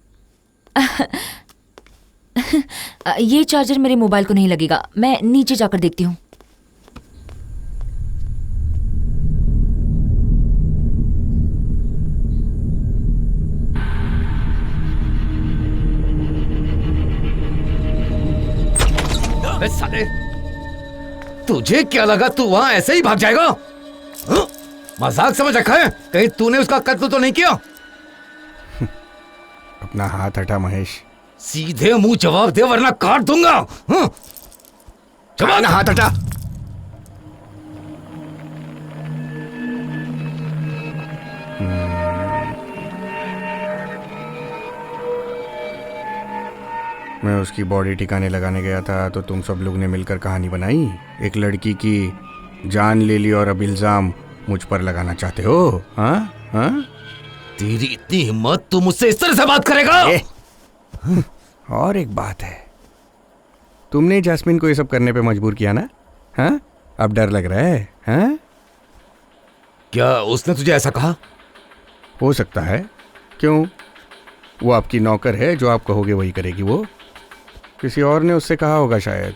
ये चार्जर मेरे मोबाइल को नहीं लगेगा, मैं नीचे जाकर देखती हूँ। साले, तुझे क्या लगा तू वहां ऐसे ही भाग जाएगा? हाँ? मजाक समझ रखा है? कहीं तूने उसका कत्ल तो नहीं किया? अपना हाथ हटा महेश। सीधे मुंह जवाब दे वरना काट दूंगा। हाँ? अपना हाथ हटा। मैं उसकी बॉडी ठिकाने लगाने गया था तो तुम सब लोग ने मिलकर कहानी बनाई। एक लड़की की जान ले ली और अब इल्जाम मुझ पर लगाना चाहते हो? हाँ हाँ? तेरी इतनी हिम्मत, तू मुझसे इस तरह से बात करेगा? और एक बात है, तुमने जैस्मिन को ये सब करने पे मजबूर किया ना? हाँ? अब डर लग रहा है? हाँ? क्या उसने तुझे ऐसा कहा? हो सकता है। क्यों? वो आपकी नौकर है, जो आप कहोगे वही करेगी वो। किसी और ने उससे कहा होगा शायद,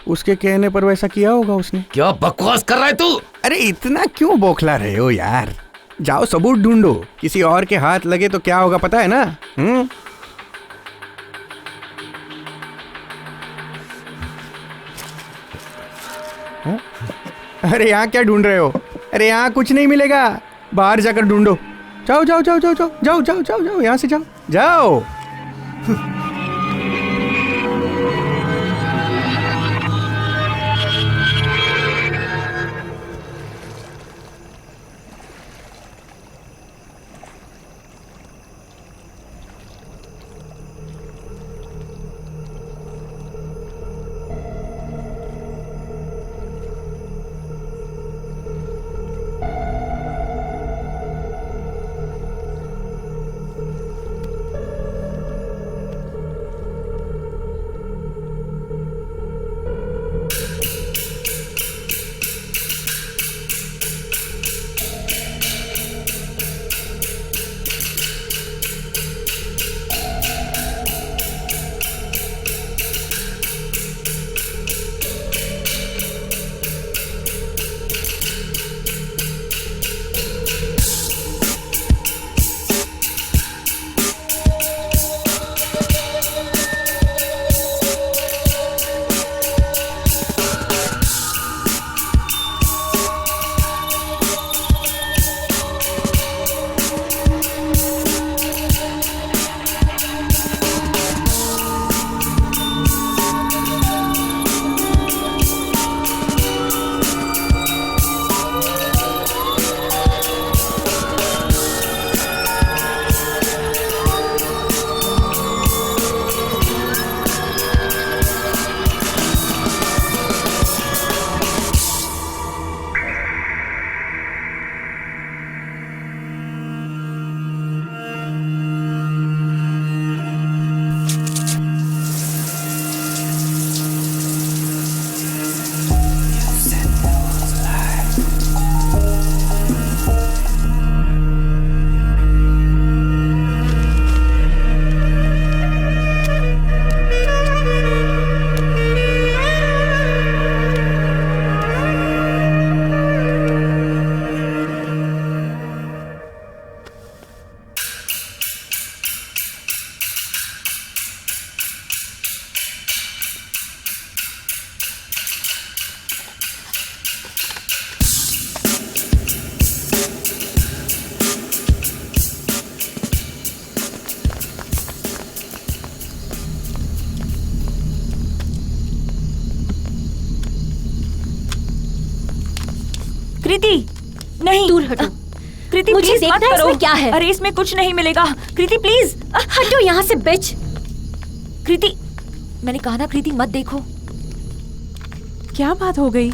उसके कहने पर वैसा किया होगा उसने। क्या बकवास कर रहा है तू? अरे इतना क्यों बौखला रहे हो यार? जाओ सबूत ढूंढो, किसी और के हाथ लगे तो क्या होगा पता है ना? हाँ? अरे यहाँ क्या ढूंढ रहे हो? अरे यहाँ कुछ नहीं मिलेगा, बाहर जाकर ढूंढो। जाओ जाओ जाओ जाओ जाओ जाओ जाओ जाओ जाओ, यहाँ से जाओ जाओ। कृति नहीं, दूर हटो। कृति मुझे प्लीज देखना मत है करो। इसमें क्या है। अरे इसमें कुछ नहीं मिलेगा कृति प्लीज। हटो यहाँ से बिच। कृति मैंने कहा ना कृति मत देखो। क्या बात हो गई?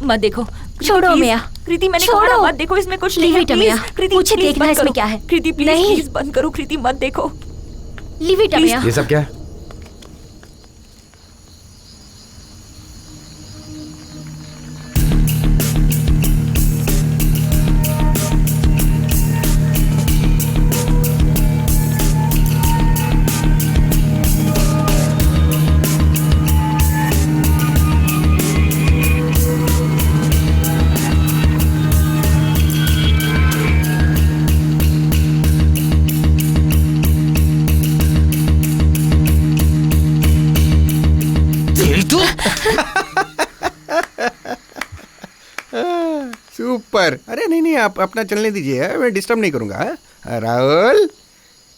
मत देखो छोड़ो please, मेया। कृति मैंने कहा ना, छोड़ो। मत देखो, इसमें कुछ नहीं Leave है it, please, मेया। कृति मुझे please देखना बंद है इसमें करो। क्या है। कृति प्लीज नहीं। प्लीज बंद करो, कृति मत देखो। लीव इट मेया। ये सब क्या है? सुपर। अरे नहीं नहीं, आप अपना चलने दीजिए, मैं डिस्टर्ब नहीं करूंगा। राहुल,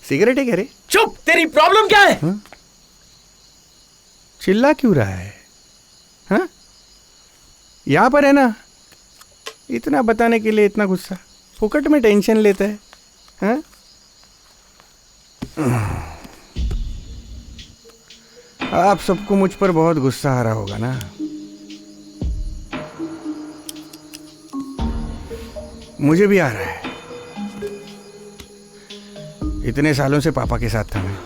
सिगरेट है क्या रे? चुप, तेरी प्रॉब्लम क्या है? चिल्ला क्यों रहा है? हाँ, यहाँ पर है ना, इतना बताने के लिए इतना गुस्सा, फुकट में टेंशन लेता है। हाँ? आप सबको मुझ पर बहुत गुस्सा आ रहा होगा ना। मुझे भी आ रहा है। इतने सालों से पापा के साथ था मैं,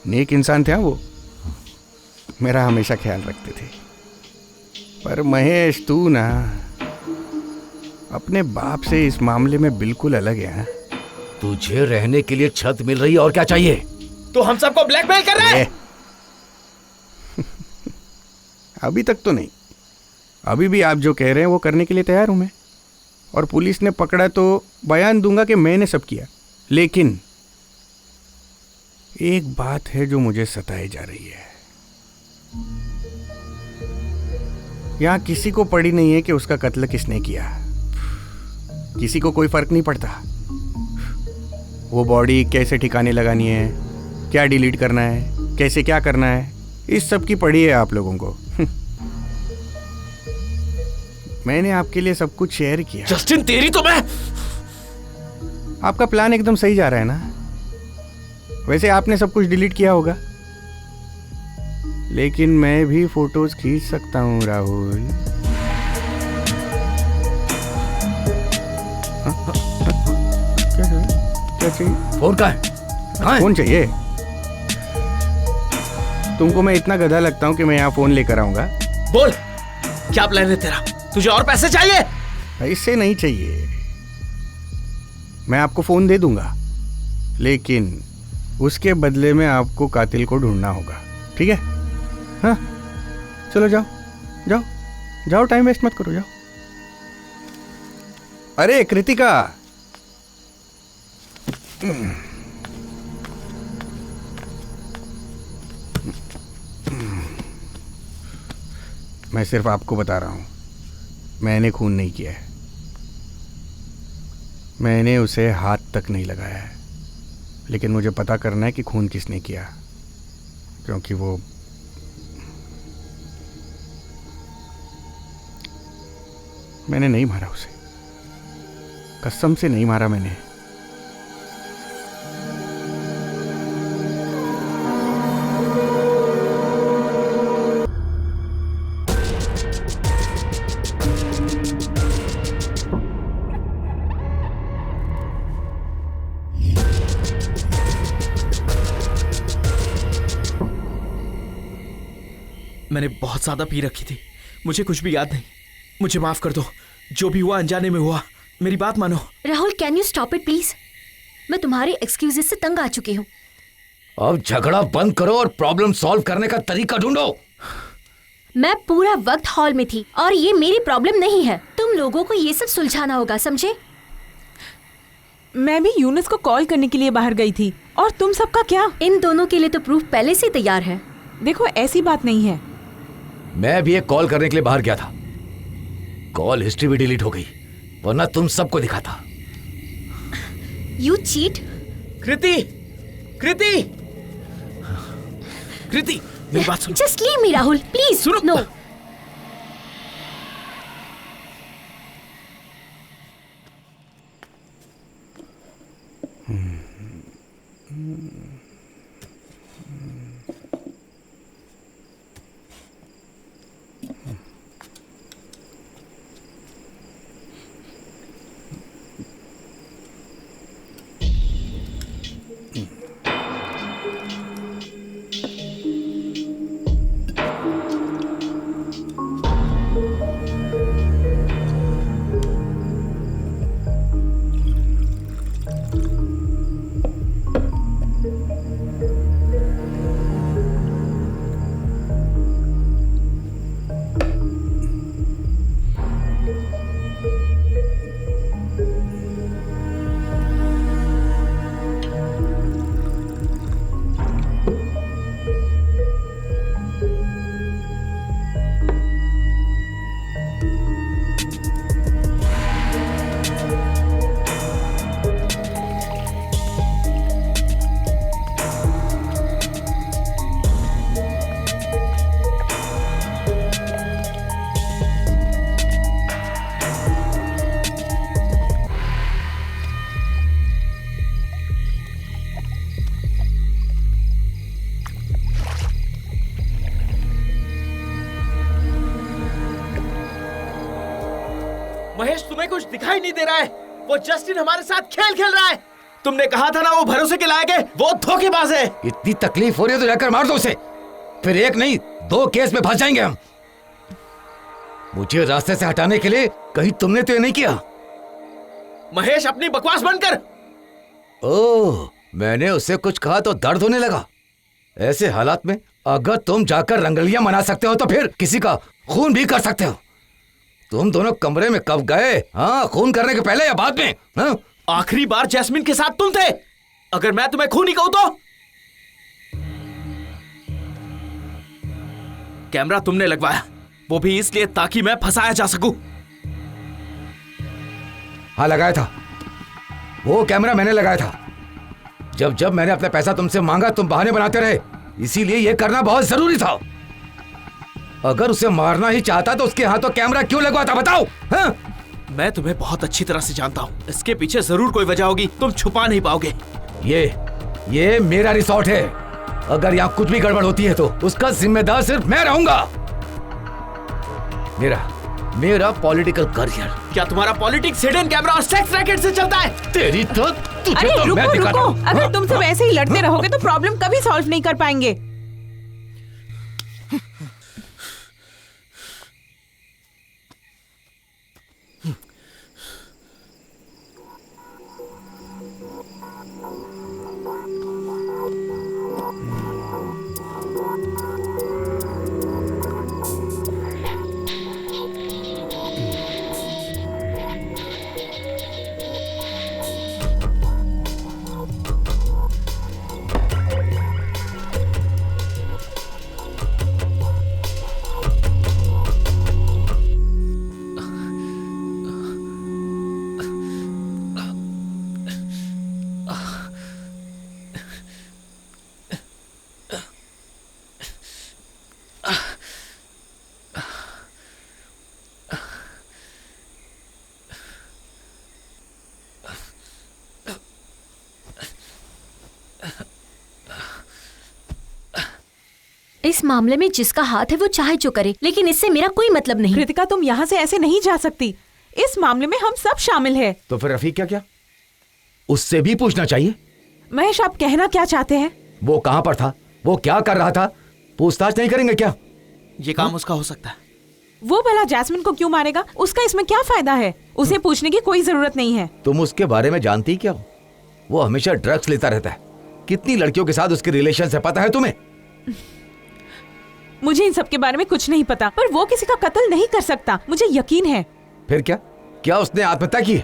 नेक इंसान थे वो, मेरा हमेशा ख्याल रखते थे। पर महेश, तू ना अपने बाप से इस मामले में बिल्कुल अलग है। हाँ? तुझे रहने के लिए छत मिल रही है और क्या चाहिए? तो हम सबको ब्लैकमेल कर रहा है? अभी तक तो नहीं, अभी भी आप जो कह रहे हैं वो करने के लिए तैयार हूं मैं। और पुलिस ने पकड़ा तो बयान दूंगा कि मैंने सब किया। लेकिन एक बात है जो मुझे सताई जा रही है। यहां किसी को पड़ी नहीं है कि उसका कत्ल किसने किया। किसी को कोई फर्क नहीं पड़ता वो बॉडी कैसे ठिकाने लगानी है, क्या डिलीट करना है, कैसे क्या करना है, इस सब की पड़ी है आप लोगों को। मैंने आपके लिए सब कुछ शेयर किया। जस्टिन, तेरी तो मैं। आपका प्लान एकदम सही जा रहा है ना। वैसे आपने सब कुछ डिलीट किया होगा, लेकिन मैं भी फोटोज खींच सकता हूं राहुल। क्या चाहिए? फोन कहाँ है? कहाँ है? फोन चाहिए? तुमको मैं इतना गधा लगता हूं कि मैं यहाँ फोन लेकर आऊंगा? बोल, क्या प्लान है तेरा? तुझे और पैसे चाहिए? ऐसे नहीं चाहिए। मैं आपको फोन दे दूंगा, लेकिन उसके बदले में आपको कातिल को ढूंढना होगा। ठीक है? हाँ, चलो जाओ जाओ जाओ, टाइम वेस्ट मत करो, जाओ। अरे कृतिका, मैं सिर्फ आपको बता रहा हूं, मैंने खून नहीं किया है। मैंने उसे हाथ तक नहीं लगाया है। लेकिन मुझे पता करना है कि खून किसने किया, क्योंकि वो मैंने नहीं मारा उसे, कसम से नहीं मारा मैंने। मैंने बहुत ज्यादा पी रखी थी, मुझे कुछ भी याद नहीं। मुझे माफ कर दो, जो भी हुआ अनजाने में हुआ। मेरी बात मानो। Rahul, can you stop it please? मैं तुम्हारे एक्सक्यूजेस से तंग आ चुकी हूँ। अब झगड़ा बंद करो और प्रॉब्लम सॉल्व करने का तरीका ढूंढो। मैं पूरा वक्त हॉल में थी और ये मेरी प्रॉब्लम नहीं है। तुम लोगों को ये सब सुलझाना होगा, समझे? मैं भी यूनुस को कॉल करने के लिए बाहर गई थी। और तुम सबका क्या? इन दोनों के लिए तो प्रूफ पहले से ही तैयार है। देखो, ऐसी बात नहीं है। मैं भी एक कॉल करने के लिए बाहर गया था, कॉल हिस्ट्री भी डिलीट हो गई, वरना तुम सबको दिखाता। You cheat. कृति, कृति, कृति, मेरी बात सुनो। Just leave me Rahul, please. सुनो। नो। तुम्हें कुछ दिखाई नहीं दे रहा है? वो जस्टिन हमारे साथ खेल खेल रहा है। तुमने कहा था ना वो भरोसे के लायक है, वो धोखेबाज है। इतनी तकलीफ हो रही है तो जाकर मार दो उसे, फिर एक नहीं 2 केस में फंस जाएंगे हम। मुझे रास्ते से हटाने के लिए कहीं तुमने तो ये नहीं किया। महेश अपनी बकवास बंद कर। ओह, मैंने उससे कुछ कहा तो दर्द होने लगा। ऐसे हालात में अगर तुम जाकर रंगलियां मना सकते हो तो फिर किसी का खून भी कर सकते हो। तुम दोनों कमरे में कब गए? हाँ, खून करने के पहले या बाद में? हाँ? आखिरी बार जैस्मिन के साथ तुम थे। अगर मैं तुम्हें खूनी कहूं तो? कैमरा तुमने लगवाया, वो भी इसलिए ताकि मैं फंसाया जा सकूं। हाँ, लगाया था। वो कैमरा मैंने लगाया था। जब जब मैंने अपना पैसा तुमसे मांगा तुम बहाने बनाते रहे, इसीलिए यह करना बहुत जरूरी था। अगर उसे मारना ही चाहता तो उसके हाथों कैमरा क्यों लगवाता, बताओ? हाँ? मैं तुम्हें बहुत अच्छी तरह से जानता हूँ। इसके पीछे जरूर कोई वजह होगी, तुम छुपा नहीं पाओगे। ये मेरा रिसोर्ट है। अगर यहाँ कुछ भी गड़बड़ होती है तो उसका जिम्मेदार सिर्फ मैं रहूंगा। मेरा पॉलिटिकल करियर। क्या तुम्हारा पॉलिटिक्स हिडन कैमरा और सेक्स रैकेट से चलता है? तेरी तो तुझे अरे तो रुको मैं दिखाता रुको, हूँ। अगर तुम सब ऐसे ही लड़ते रहोगे तो प्रॉब्लम कभी सॉल्व नहीं कर पाएंगे। इस मामले में जिसका हाथ है वो चाहे जो करे, लेकिन इससे मेरा कोई मतलब नहीं। कृतिका, तुम यहाँ से ऐसे नहीं जा सकती। इस मामले में हम सब शामिल हैं। तो फिर रफीक क्या उससे भी पूछना चाहिए। महेश, आप कहना क्या चाहते हैं? वो कहाँ पर था, वो क्या कर रहा था, पूछताछ नहीं करेंगे क्या? ये काम उसका हो सकता है। वो भला जैस्मिन को क्यों मारेगा? उसका इसमें क्या फायदा है? उसे पूछने की कोई जरूरत नहीं है। तुम उसके बारे में जानती क्या हो? वो हमेशा ड्रग्स लेता रहता है। कितनी लड़कियों के साथ उसके रिलेशन है पता है तुम्हें? मुझे इन सब के बारे में कुछ नहीं पता, पर वो किसी का कत्ल नहीं कर सकता, मुझे यकीन है। फिर क्या उसने आत्महत्या की?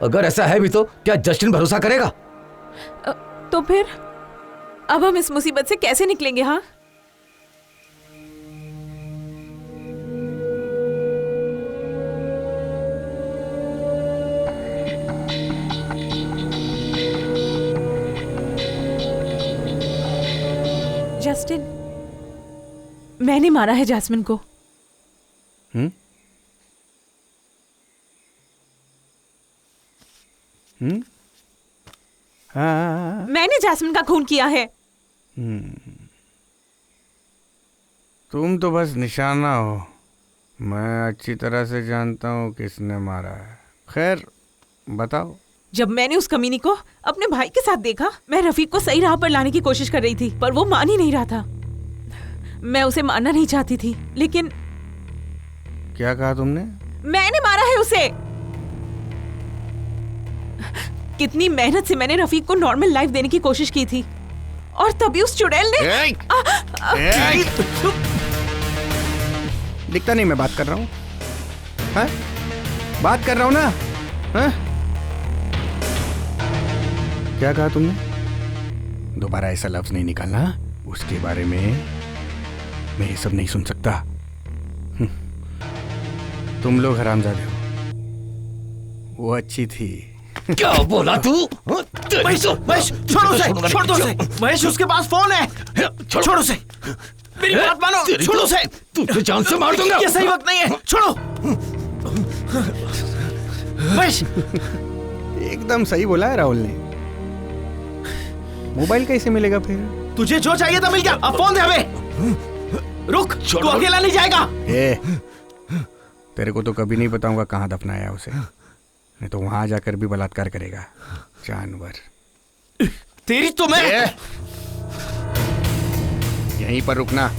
अगर ऐसा है भी तो क्या जस्टिन भरोसा करेगा? तो फिर अब हम इस मुसीबत से कैसे निकलेंगे? हाँ, जस्टिन, मैंने मारा है जैस्मिन को। हाँ। मैंने जैस्मिन का खून किया है। तुम तो बस निशाना हो, मैं अच्छी तरह से जानता हूँ किसने मारा है। खैर बताओ। जब मैंने उस कमीनी को अपने भाई के साथ देखा, मैं रफीक को सही राह पर लाने की कोशिश कर रही थी, पर वो मान ही नहीं रहा था। मैं उसे मारना नहीं चाहती थी, लेकिन क्या कहा तुमने? मैंने मारा है उसे। कितनी मेहनत से मैंने रफीक को नॉर्मल लाइफ देने की कोशिश की थी, और तभी उस चुड़ैल ने दिखता नहीं मैं बात कर रहा हूँ? हाँ? बात कर रहा हूँ ना? हाँ? क्या कहा तुमने? दोबारा ऐसा लफ्ज नहीं निकालना। उसके बारे में मैं ये सब नहीं सुन सकता। तुम लोग हरामजादे हो। वो अच्छी थी। क्या बोला तू? महेश, छोड़ो उसे, छोड़ दो उसे। महेश, उसके पास फोन है, छोड़ो उसे। मेरी बात मानो, छोड़ो उसे। तुझे जान से मार दूंगा। ये सही वक्त नहीं है, छोड़ो। महेश, एकदम सही बोला है राहुल ने। मोबाइल कैसे मिलेगा फिर? तुझे जो चाहिए था मिल गया, अब फोन दे हमें। रुक, तू अकेला नहीं जाएगा। तेरे को तो कभी नहीं बताऊंगा कहाँ दफनाया उसे। नहीं तो वहां जाकर भी बलात्कार करेगा जानवर। तेरी तो मैं यहीं पर रुकना।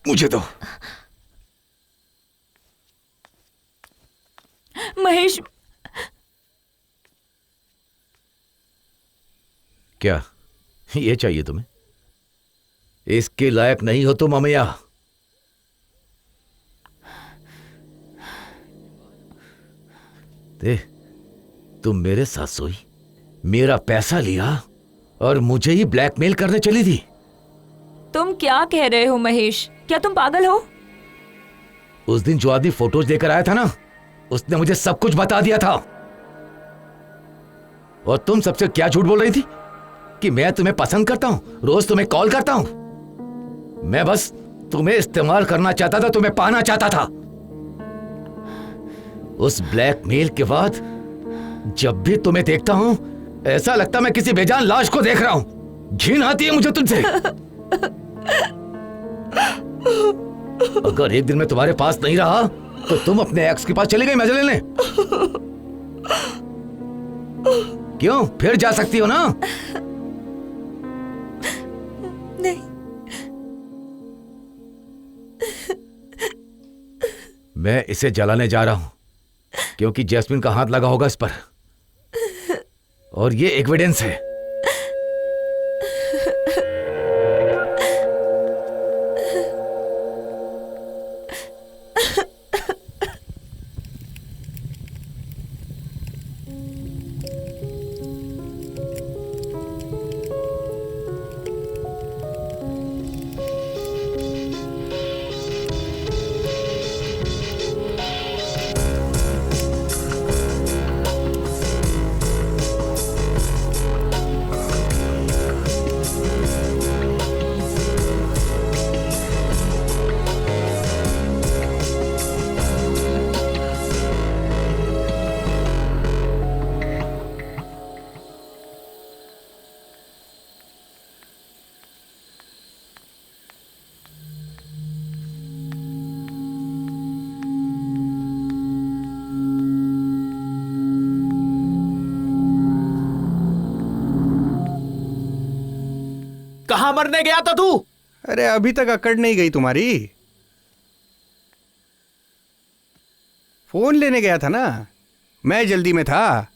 मुझे दो। महेश, क्या ये चाहिए तुम्हें? इसके लायक नहीं हो तुम अमैया। दे, तुम मेरे साथ सोई, मेरा पैसा लिया और मुझे ही ब्लैकमेल करने चली थी। तुम क्या कह रहे हो महेश? क्या तुम पागल हो? उस दिन जो आदमी फोटोज लेकर आया था ना, उसने मुझे सब कुछ बता दिया था। और तुम सबसे क्या झूठ बोल रही थी कि मैं तुम्हें पसंद करता हूं, रोज तुम्हें कॉल करता हूं। मैं बस तुम्हें इस्तेमाल करना चाहता था, तुम्हें पाना चाहता था। उस ब्लैकमेल के बाद जब भी तुम्हें देखता हूं, ऐसा लगता मैं किसी बेजान लाश को देख रहा हूं। घिन आती है मुझे तुमसे। अगर एक दिन मैं तुम्हारे पास नहीं रहा तो तुम अपने एक्स के पास चली गई मजे लेने। क्यों? फिर जा सकती हो ना? नहीं। मैं इसे जलाने जा रहा हूं क्योंकि जैस्मिन का हाथ लगा होगा इस पर, और ये एविडेंस है। कहां मरने गया था तू? अरे अभी तक अकड़ नहीं गई तुम्हारी? फोन लेने गया था ना, मैं जल्दी में था।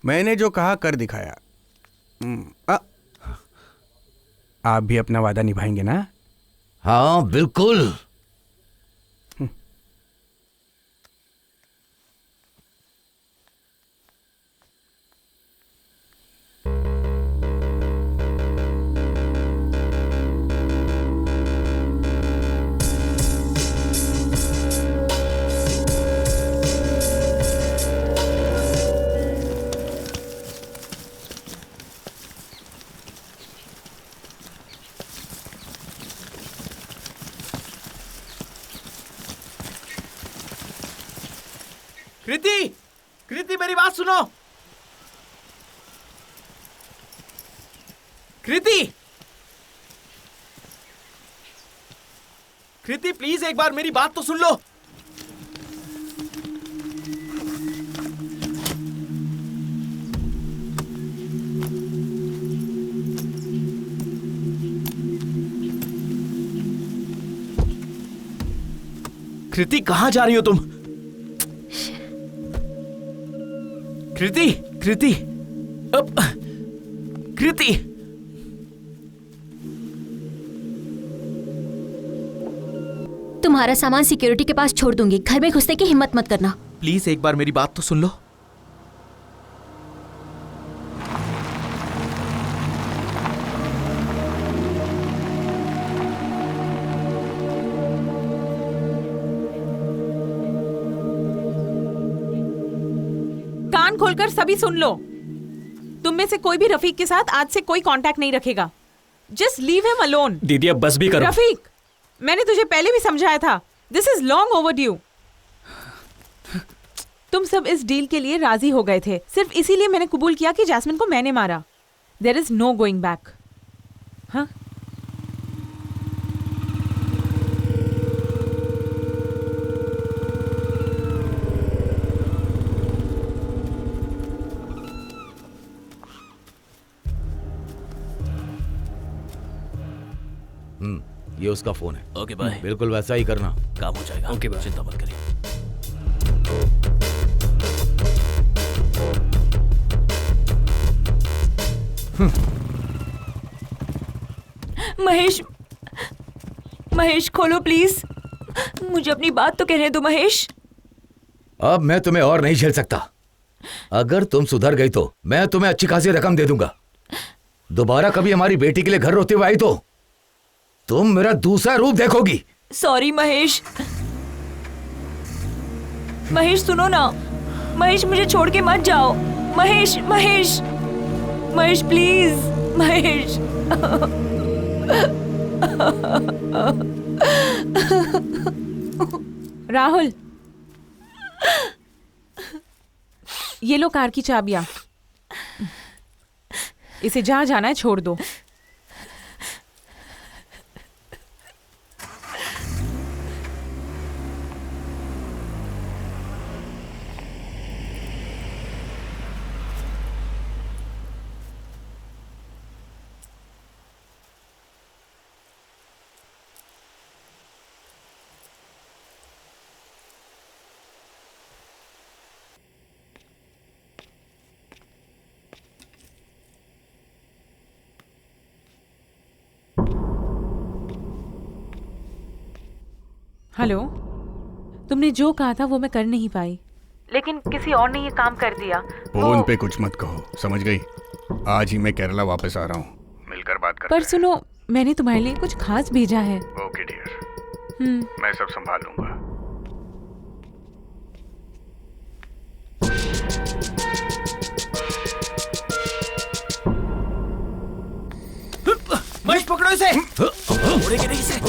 मैंने जो कहा कर दिखाया। आप भी अपना वादा निभाएंगे ना? हाँ बिल्कुल। कृति, कृति मेरी बात सुनो। कृति, कृति प्लीज एक बार मेरी बात तो सुन लो। कृति कहां जा रही हो तुम? कृति, कृति, अब कृति, तुम्हारा सामान सिक्योरिटी के पास छोड़ दूंगी, घर में घुसने की हिम्मत मत करना। प्लीज एक बार मेरी बात तो सुन लो। कान खोलकर सभी सुन लो। तुम में से कोई भी रफीक के साथ आज से कोई कांटेक्ट नहीं रखेगा। Just leave him alone. दीदी अब बस भी करो। रफीक, मैंने तुझे पहले भी समझाया था, दिस इज लॉन्ग ओवरड्यू। तुम सब इस डील के लिए राजी हो गए थे, सिर्फ इसीलिए मैंने कबूल किया कि जैस्मिन को मैंने मारा। There is no going back. हाँ, ये उसका फोन है। Okay bye. बिल्कुल वैसा ही करना, काम हो जाएगा। ओके बाय, चिंता मत करिए। महेश, महेश खोलो प्लीज, मुझे अपनी बात तो कहने दो महेश। अब मैं तुम्हें और नहीं झेल सकता। अगर तुम सुधर गई तो मैं तुम्हें अच्छी खासी रकम दे दूंगा। दोबारा कभी हमारी बेटी के लिए घर रोते हुए आई तो तुम मेरा दूसरा रूप देखोगी। सॉरी महेश। महेश सुनो ना, महेश मुझे छोड़ के मत जाओ। महेश, महेश, महेश प्लीज, महेश। राहुल, ये लो कार की चाबियां। इसे जहां जाना है छोड़ दो। हेलो, तुमने जो कहा था वो मैं कर नहीं पाई, लेकिन किसी और ने ये काम कर दिया। फोन पे कुछ मत कहो, समझ गई? आज ही मैं केरला वापस आ रहा हूँ, मिलकर बात करते पर सुनो, मैंने तुम्हारे लिए कुछ खास भेजा है। ओके डियर, मैं सब संभाल लूंगा। महेश पकड़ो इसे। छोड़ेंगे नहीं इसे।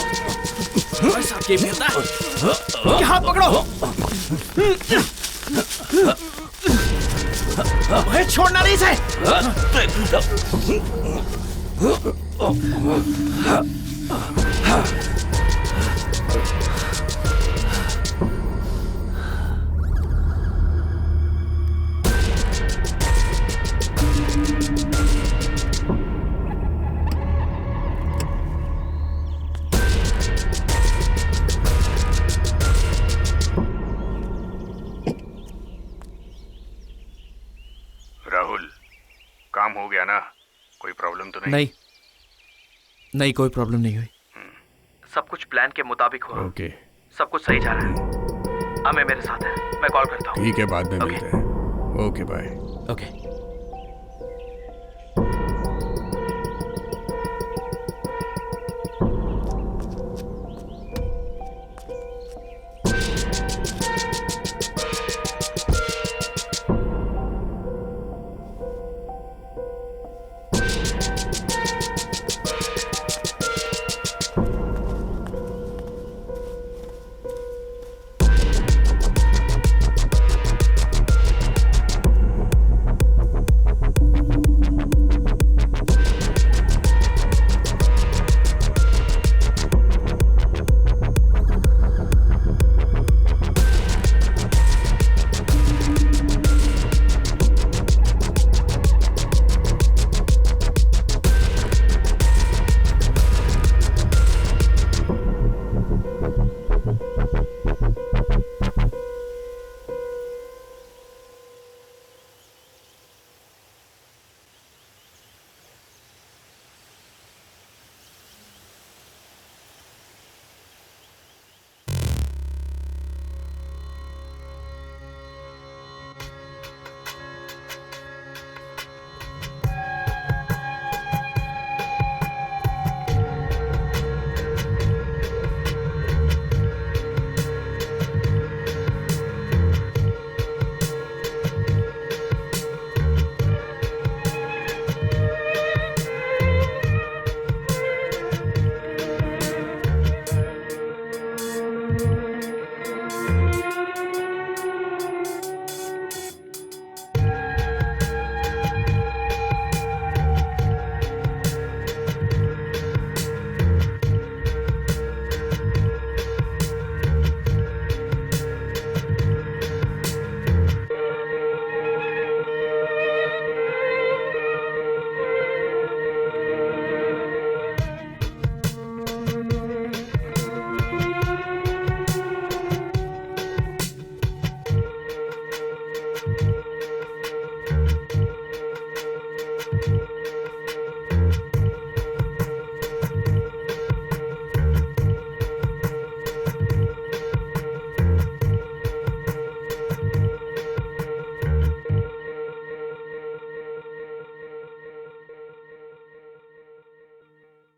हमारे साथ ये भी होता है। ये हाथ पकड़ो। महेश छोड़ना नहीं इसे। राहुल, काम हो गया ना? कोई प्रॉब्लम तो नहीं? नहीं, नहीं कोई प्रॉब्लम नहीं हुई। सब कुछ प्लान के मुताबिक हुआ। ओके, सब कुछ सही जा रहा है। अमे मेरे साथ है, मैं कॉल करता हूँ। ठीक है, बाद में मिलते हैं। Okay bye. ओके।